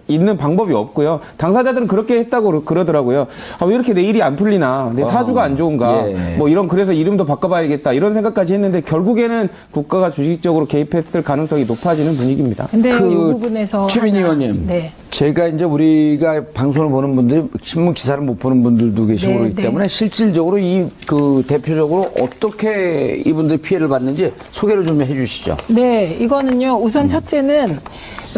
있는 방법이 없고요. 당사자들은 그렇게 했다고 그러더라고요. 왜 이렇게 내 일이 안 풀리나? 내 사주가 안 좋은가? 예. 뭐 이런 그래서 이름도 바꿔봐야겠다 이런 생각까지 했는데 결국에는 국가가 주식적으로 개입했을 가능성이 높아지는 분위기입니다. 근데 이 부분에서 최민희 하나- 의원님, 네. 제가 이제 우리가 방송을 보는 분들이 신문 기사를 못 보는 분들도 계시고 네, 그렇기 네. 때문에 실질적으로 대표적으로 어떻게 이분들이 피해를 받는지 소개를 좀 해주시죠. 네, 이거는요. 우선 첫째는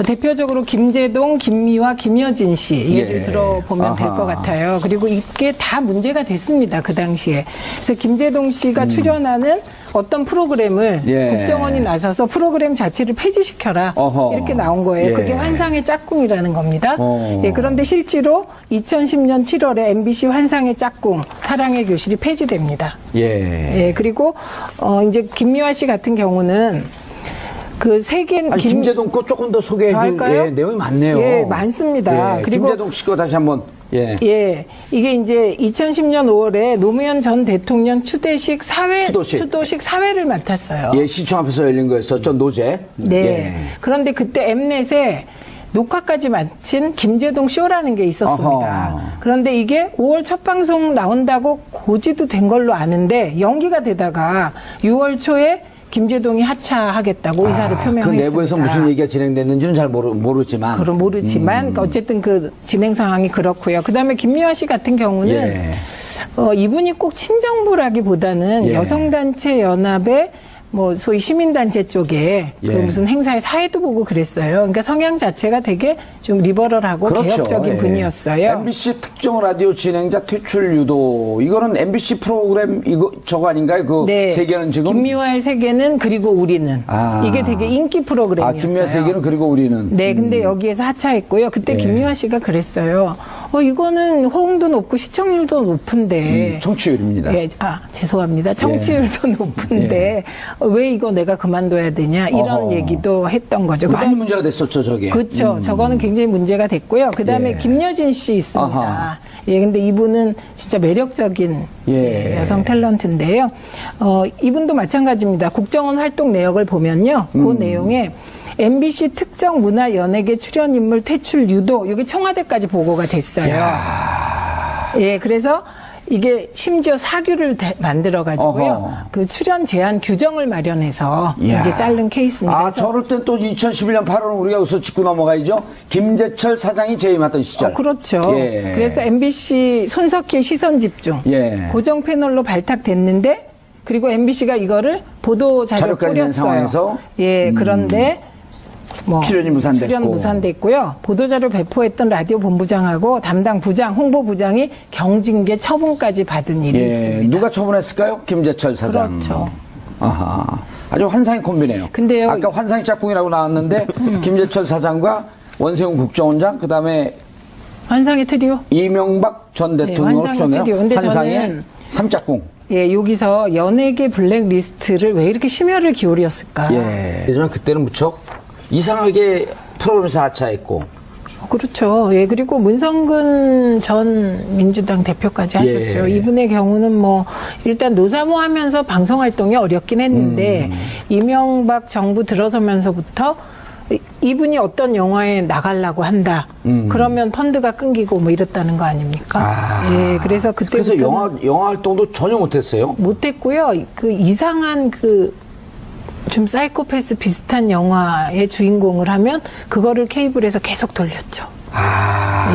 대표적으로 김제동, 김미화, 김여진 씨 예를 예. 들어보면 될 아하. 것 같아요. 그리고 이게 다 문제가 됐습니다. 그 당시에. 그래서 김제동 씨가 출연하는 어떤 프로그램을 예. 국정원이 나서서 프로그램 자체를 폐지시켜라. 어허. 이렇게 나온 거예요. 예. 그게 환상의 짝꿍이라는 겁니다. 어. 예, 그런데 실제로 2010년 7월에 MBC 환상의 짝꿍 사랑의 교실이 폐지됩니다. 예. 예, 그리고 이제 김미화 씨 같은 경우는 그 세계 김제동 거 조금 더 소개해 줄 할까요? 내용이 많네요. 예, 많습니다. 예, 그리고 김제동 씨 거 다시 한번. 예. 예, 이게 이제 2010년 5월에 노무현 전 대통령 추도식 사회를 맡았어요. 예, 시청 앞에서 열린 거였었죠, 노제. 네. 예. 그런데 그때 엠넷에 녹화까지 마친 김제동 쇼라는 게 있었습니다. 어허. 그런데 이게 5월 첫 방송 나온다고 고지도 된 걸로 아는데 연기가 되다가 6월 초에 김제동이 하차하겠다고 의사를 표명했습니다. 그 내부에서 무슨 얘기가 진행됐는지는 잘 모르지만. 그럼 모르지만 어쨌든 그 진행 상황이 그렇고요. 그다음에 김미화 씨 같은 경우는 예. 이분이 꼭 친정부라기보다는 예. 여성단체 연합의 뭐 소위 시민단체 쪽에 그 예. 무슨 행사에 사회도 보고 그랬어요. 그러니까 성향 자체가 되게 좀 리버럴하고 그렇죠. 개혁적인 예. 분이었어요. MBC 특정 라디오 진행자 퇴출 유도. 이거는 MBC 프로그램 저거 아닌가요? 그 세계는 지금. 김미화의 세계는 그리고 우리는 이게 되게 인기 프로그램이었어요. 김미화 세계는 그리고 우리는. 네, 근데 여기에서 하차했고요. 그때 예. 김미화 씨가 그랬어요. 이거는 호응도 높고 시청률도 높은데. 청취율입니다. 예, 죄송합니다. 청취율도 높은데 왜 이거 내가 그만둬야 되냐 이런 어허. 얘기도 했던 거죠. 많이 문제가 됐었죠, 저게. 그렇죠. 저거는 굉장히 문제가 됐고요. 그다음에 예. 김여진 씨 있습니다. 아하. 예, 근데 이분은 진짜 매력적인 예. 여성 탤런트인데요. 이분도 마찬가지입니다. 국정원 활동 내역을 보면요. 그 내용에 MBC 특정 문화 연예계 출연 인물 퇴출 유도 이게 청와대까지 보고가 됐어요. 예, 그래서 이게 심지어 사규를 만들어 가지고요. 그 출연 제한 규정을 마련해서 이야. 이제 자른 케이스입니다. 그래서 저럴 땐 또 2011년 8월 우리가 여기서 짚고 넘어가야죠. 김재철 사장이 재임하던 시절. 그렇죠. 예. 그래서 MBC 손석희 시선 집중 예. 고정 패널로 발탁됐는데 그리고 MBC가 이거를 보도 자료 자료까지 낸 뿌렸어요. 상황에서? 예, 그런데 뭐 출연이 무산됐고. 출연 무산됐고요. 보도자료 배포했던 라디오 본부장하고 담당 부장, 홍보부장이 경징계 처분까지 받은 일이 예, 있습니다. 누가 처분했을까요? 김재철 사장. 그렇죠. 아하. 아주 환상의 콤비네요. 근데요, 아까 환상의 짝꿍이라고 나왔는데 김재철 사장과 원세훈 국정원장 그다음에 환상의 트리오? 이명박 전 대통령으로 환상의 추천해요. 트리오. 근데 환상의 저는 삼짝꿍. 예, 여기서 연예계 블랙리스트를 왜 이렇게 심혈을 기울였을까? 예. 하지만 그때는 무척 이상하게 프로그램에서 하차했고. 그렇죠. 예, 그리고 문성근 전 민주당 대표까지 하셨죠. 예. 이분의 경우는 뭐, 일단 노사모 하면서 방송 활동이 어렵긴 했는데, 이명박 정부 들어서면서부터 이분이 어떤 영화에 나가려고 한다. 그러면 펀드가 끊기고 뭐 이랬다는 거 아닙니까? 예, 그래서 그래서 그때부터 영화 활동도 전혀 못했어요. 못했고요. 그 이상한 좀 사이코패스 비슷한 영화의 주인공을 하면 그거를 케이블에서 계속 돌렸죠.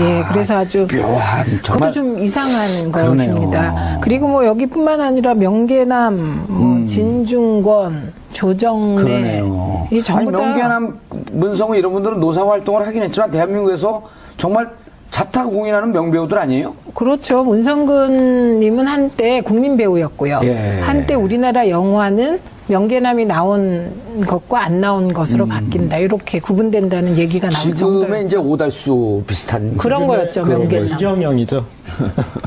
예, 그래서 아주 묘한 정말 그것도 좀 이상한 그러네요. 것입니다. 그리고 뭐 여기뿐만 아니라 명계남, 뭐 진중권, 조정래 그러네요. 이 전부 다 명계남, 문성우 이런 분들은 노사 활동을 하긴 했지만 대한민국에서 정말 자타공인하는 명배우들 아니에요? 그렇죠. 문성근님은 한때 국민 배우였고요. 예. 한때 우리나라 영화는 명계남이 나온 것과 안 나온 것으로 바뀐다. 이렇게 구분된다는 얘기가 나올 정도로 지금의 이제 오달수 비슷한 그런 거였죠. 명계남. 이경영이죠.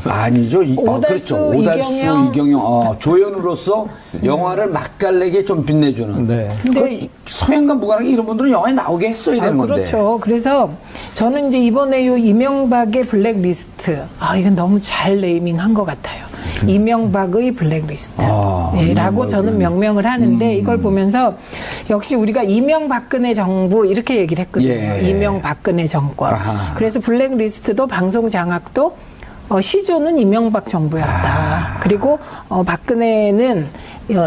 아니죠. 오달수, 그렇죠. 오달수, 이경영. 이경영. 조연으로서 영화를 맛깔나게 좀 빛내주는. 네. 근데 서양과 무관하게 이런 분들은 영화에 나오게 했어야 되는 건데. 그렇죠. 그래서 저는 이제 이번에 요 이명박의 블랙리스트, 이건 너무 잘 네이밍한 것 같아요. 이명박의 블랙리스트. 네, 라고 저는 명명을 하는데 이걸 보면서 역시 우리가 이명박근혜 정부 이렇게 얘기를 했거든요. 예. 이명박근혜 정권. 아하. 그래서 블랙리스트도 방송 장악도 시조는 이명박 정부였다. 그리고 박근혜는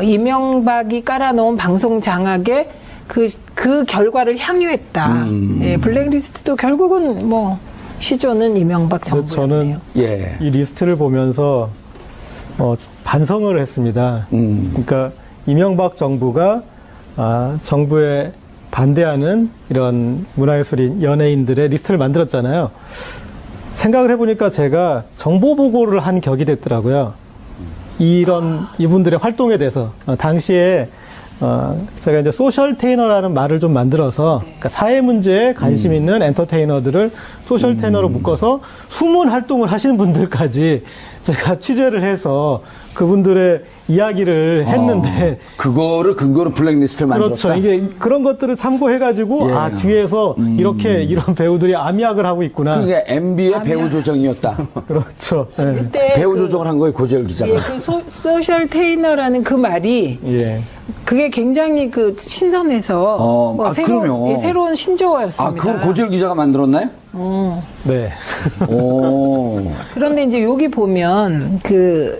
이명박이 깔아놓은 방송 장악에 그 결과를 향유했다. 예, 블랙리스트도 결국은 뭐 시조는 이명박 근데 정부였네요. 저는 예. 이 리스트를 보면서 반성을 했습니다. 그러니까 이명박 정부가 정부에 반대하는 이런 문화예술인 연예인들의 리스트를 만들었잖아요. 생각을 해보니까 제가 정보 보고를 한 격이 됐더라고요. 이분들의 활동에 대해서 당시에 제가 이제 소셜 테이너라는 말을 좀 만들어서 그러니까 사회 문제에 관심 있는 엔터테이너들을 소셜 테이너로 묶어서 숨은 활동을 하시는 분들까지 제가 취재를 해서 그분들의 이야기를 했는데 그거를 근거로 블랙리스트를 만들었다. 그렇죠. 이게 그런 것들을 참고해가지고 예. 뒤에서 이런 배우들이 암약을 하고 있구나. 그게 MB의 배우 조정이었다. 그렇죠. 예. 그때 배우 조정을 한 거예요, 고재열 기자가. 예, 소셜 테이너라는 그 말이 예. 그게 굉장히 신선해서 그럼요. 새로운 신조어였습니다. 그걸 고재열 기자가 만들었나요? 네. 오. 그런데 이제 여기 보면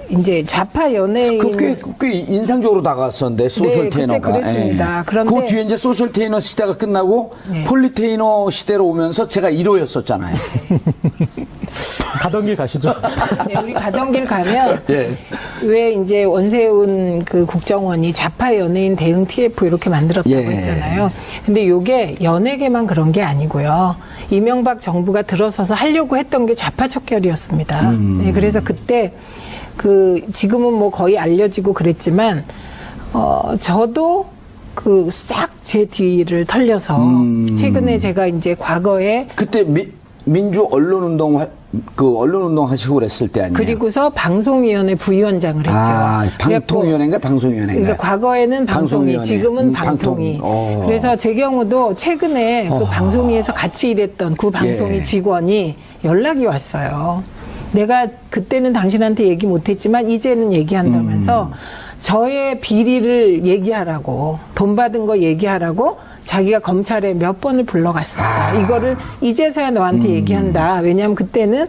이제 좌파 연예인 꽤 인상적으로 다가왔었는데 소셜 네, 그때 테이너가. 그랬습니다. 그런데 그 뒤에 이제 소셜 테이너 시대가 끝나고 네. 폴리 테이너 시대로 오면서 제가 1호였었잖아요. 가던 길 가시죠. 네, 우리 가던 길 가면 예. 왜 이제 원세훈 국정원이 좌파 연예인 대응 TF 이렇게 만들었다고 예. 했잖아요. 근데 요게 연예계만 그런 게 아니고요. 이명박 정부가 들어서서 하려고 했던 게 좌파 척결이었습니다. 네, 그래서 그때 지금은 뭐 거의 알려지고 그랬지만 저도 싹 제 뒤를 털려서 최근에 제가 이제 과거에 그때 민주 언론운동 하시고 그랬을 때 아니에요? 그리고서 방송위원회 부위원장을 했죠. 방통위원회인가 방송위원회인가? 그러니까 과거에는 방송위, 방송위원회. 지금은 방통위. 그래서 제 경우도 최근에 그 방송위에서 같이 일했던 그 방송위 예. 직원이 연락이 왔어요. 내가 그때는 당신한테 얘기 못했지만 이제는 얘기한다면서 저의 비리를 얘기하라고 돈 받은 거 얘기하라고 자기가 검찰에 몇 번을 불러갔습니다. 이거를 이제서야 너한테 얘기한다. 왜냐하면 그때는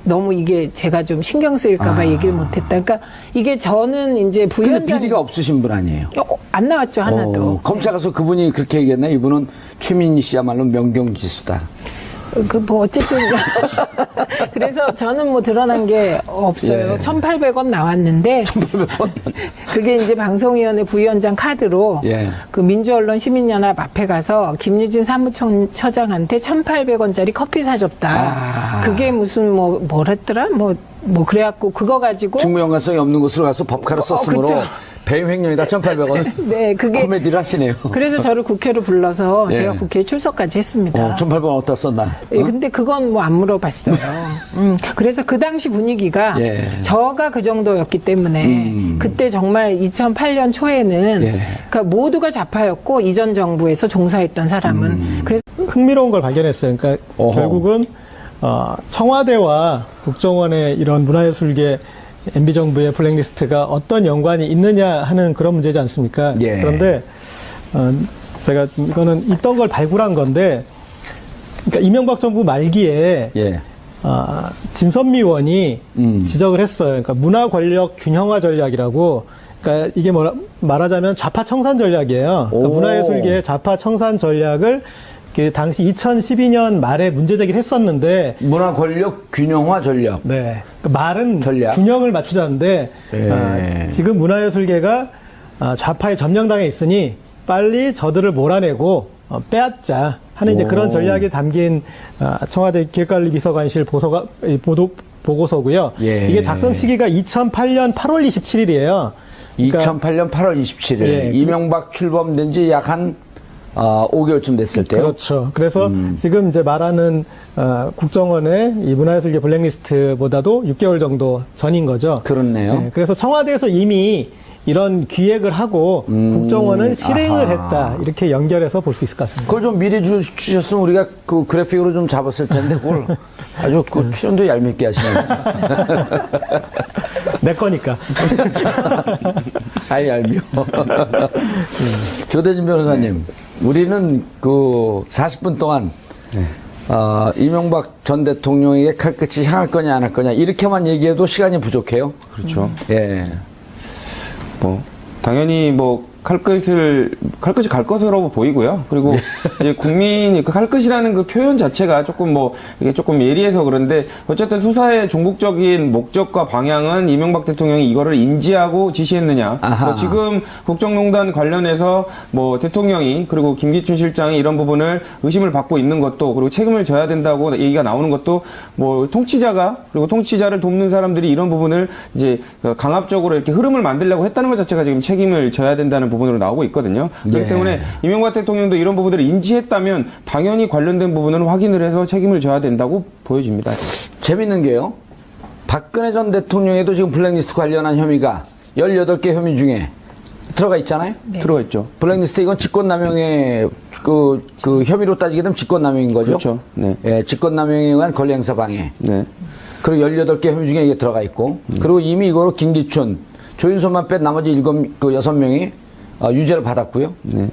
너무 이게 제가 좀 신경 쓰일까봐 얘기를 못했다. 그러니까 이게 저는 이제 근데 부위원장 비리가 없으신 분 아니에요? 안 나왔죠 하나도. 검찰 가서 그분이 그렇게 얘기했나요? 이분은 최민희 씨야말로 명경지수다. 뭐 어쨌든 그래서 저는 뭐 드러난 게 없어요. 예. 1,800원 나왔는데 그게 이제 방송위원회 부위원장 카드로 예. 그 민주언론 시민연합 앞에 가서 김유진 사무처장한테 1,800원짜리 커피 사줬다. 그게 무슨 뭐랬더라? 뭐 그래갖고 그거 가지고 직무연관성이 없는 곳으로 가서 법카를 썼으므로 그쵸. 배임 횡령이다 1,800원. 네, 그게 코미디를 하시네요. 그래서 저를 국회로 불러서 예. 제가 국회에 출석까지 했습니다. 1,800원 어디다 썼나? 예, 근데 그건 뭐 안 물어봤어요. 그래서 그 당시 분위기가 예. 저가 그 정도였기 때문에 그때 정말 2008년 초에는 예. 그러니까 모두가 좌파였고 이전 정부에서 종사했던 사람은 그래서 흥미로운 걸 발견했어요. 그러니까 어허. 결국은 청와대와 국정원의 이런 문화예술계 MB정부의 블랙리스트가 어떤 연관이 있느냐 하는 그런 문제지 않습니까? 예. 그런데 제가 이거는 있던 걸 발굴한 건데, 그러니까 이명박 정부 말기에 예. 진선미 의원이 지적을 했어요. 그러니까 문화 권력 균형화 전략이라고. 그러니까 이게 말하자면 좌파 청산 전략이에요. 그러니까 오. 문화예술계의 좌파 청산 전략을 그 당시 2012년 말에 문제 제기를 했었는데, 문화 권력 균형화 전략. 네. 그 말은 전략. 균형을 맞추자는데, 예. 지금 문화예술계가 좌파에 점령당해 있으니 빨리 저들을 몰아내고 빼앗자 하는 이제 오. 그런 전략이 담긴 청와대 기획관리비서관실 보고서고요. 예. 이게 작성 시기가 2008년 8월 27일이에요. 2008년 8월 27일. 예. 이명박 출범된 지 약 한 5개월쯤 됐을 때요. 그렇죠. 그래서 지금 이제 말하는 국정원의 이 문화예술계 블랙리스트보다도 6개월 정도 전인 거죠. 그렇네요. 네, 그래서 청와대에서 이미 이런 기획을 하고 국정원은 실행을 아하. 했다. 이렇게 연결해서 볼 수 있을 것 같습니다. 그걸 좀 미리 주셨으면 우리가 그 그래픽으로 좀 잡았을 텐데 그걸 아주 그 출연도 얄밉게 하시네요. 내 거니까. 아이 얄미워. 조대진 변호사님, 우리는 그 40분 동안 이명박 전 대통령에게 칼끝이 향할 거냐 안 할 거냐 이렇게만 얘기해도 시간이 부족해요. 그렇죠. 예. 뭐 당연히 칼끝이 갈 것으로 보이고요. 그리고 이제 국민이 그 칼끝이라는 그 표현 자체가 조금 이게 조금 예리해서 그런데 어쨌든 수사의 종국적인 목적과 방향은 이명박 대통령이 이거를 인지하고 지시했느냐. 아하. 지금 국정농단 관련해서 대통령이 그리고 김기춘 실장이 이런 부분을 의심을 받고 있는 것도 그리고 책임을 져야 된다고 얘기가 나오는 것도 통치자가 그리고 통치자를 돕는 사람들이 이런 부분을 이제 강압적으로 이렇게 흐름을 만들려고 했다는 것 자체가 지금 책임을 져야 된다는 부분으로 나오고 있거든요. 그렇기 예. 때문에 이명박 대통령도 이런 부분들을 인지했다면 당연히 관련된 부분은 확인을 해서 책임을 져야 된다고 보여집니다. 재밌는 게요. 박근혜 전 대통령에도 지금 블랙리스트 관련한 혐의가 18개 혐의 중에 들어가 있잖아요. 네. 들어가 있죠. 블랙리스트 이건 직권남용의 그 혐의로 따지게 되면 직권남용인 거죠. 그렇죠. 네. 예, 직권남용에 의한 권리행사 방해. 네. 그리고 18개 혐의 중에 이게 들어가 있고, 그리고 이미 이거로 김기춘, 조윤선만 뺀 나머지 6명이 유죄를 받았고요. 네.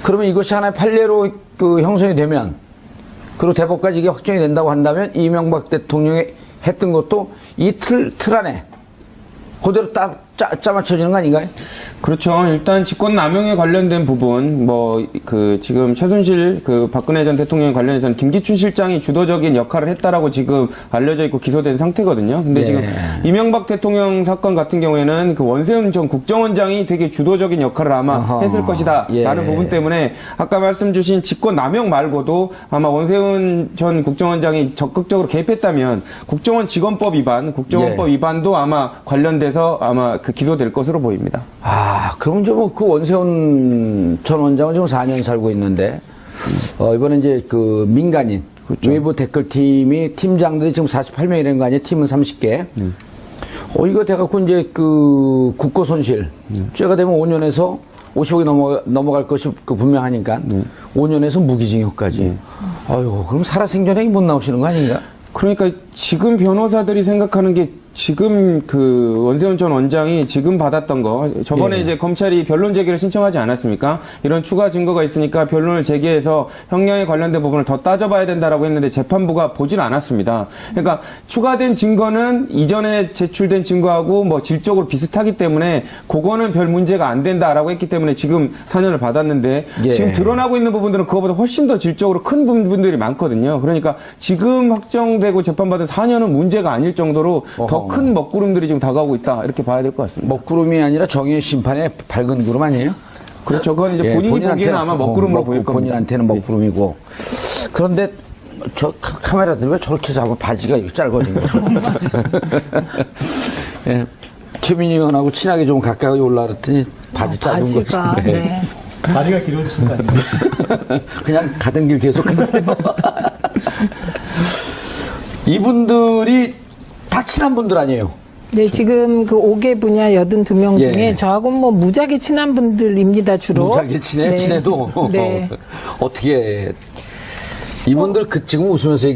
그러면 이것이 하나의 판례로 형성이 되면, 그리고 대법까지 이게 확정이 된다고 한다면 이명박 대통령이 했던 것도 이 틀 안에 그대로 짜맞춰지는 거 아닌가요? 그렇죠. 일단 직권남용에 관련된 부분, 지금 최순실, 박근혜 전 대통령 관련해서는 김기춘 실장이 주도적인 역할을 했다라고 지금 알려져 있고 기소된 상태거든요. 근데 예. 지금 이명박 대통령 사건 같은 경우에는 원세훈 전 국정원장이 되게 주도적인 역할을 아마 아하. 했을 것이다. 예. 라는 부분 때문에 아까 말씀 주신 직권남용 말고도 아마 원세훈 전 국정원장이 적극적으로 개입했다면 국정원 직원법 위반, 국정원법 예. 위반도 아마 관련돼서 아마 기소될 것으로 보입니다. 그럼 이제 그 원세훈 전 원장은 지금 4년 살고 있는데, 이번에 이제 민간인, 그렇죠. 외부 댓글팀이 팀장들이 지금 48명이라는 거 아니에요? 팀은 30개. 이거 돼갖고 이제 국고 손실. 죄가 되면 5년에서 50억이 넘어갈 것이 분명하니까 5년에서 무기징역까지. 아유, 그럼 살아생전에 못 나오시는 거 아닌가? 그러니까 지금 변호사들이 생각하는 게 지금 그 원세훈 전 원장이 지금 받았던 거 저번에 예. 이제 검찰이 변론 제기를 신청하지 않았습니까? 이런 추가 증거가 있으니까 변론을 제기해서 형량에 관련된 부분을 더 따져봐야 된다라고 했는데 재판부가 보질 않았습니다. 그러니까 추가된 증거는 이전에 제출된 증거하고 뭐 질적으로 비슷하기 때문에 그거는 별 문제가 안 된다라고 했기 때문에 지금 4년을 받았는데 예. 지금 드러나고 있는 부분들은 그거보다 훨씬 더 질적으로 큰 부분들이 많거든요. 그러니까 지금 확정되고 재판받은 4년은 문제가 아닐 정도로 더 큰 먹구름들이 지금 다가오고 있다 이렇게 봐야 될 것 같습니다. 먹구름이 아니라 정의의 심판의 밝은 구름 아니에요? 그렇죠. 그건 이제 본인이 보기에는 아마 먹구름으로 보일 겁니다. 본인한테는 먹구름이고. 그런데 저 카메라들 왜 저렇게 잡고 바지가 이렇게 짧아진 거야? 예. 최민희 의원하고 친하게 좀 가까이 올라왔더니 바지 짧은 거. 바지가, 네. 다리가 길어지신 거 아니에요? 그냥 가던 길 계속 가세요. 이분들이 다 친한 분들 아니에요? 네, 지금 그 5개 분야 82명 예. 중에 저하고는 뭐 무지하게 친한 분들입니다, 주로. 무지하게 친해? 네. 친해도? 네. 어떻게. 이분들 지금 웃으면서 얘기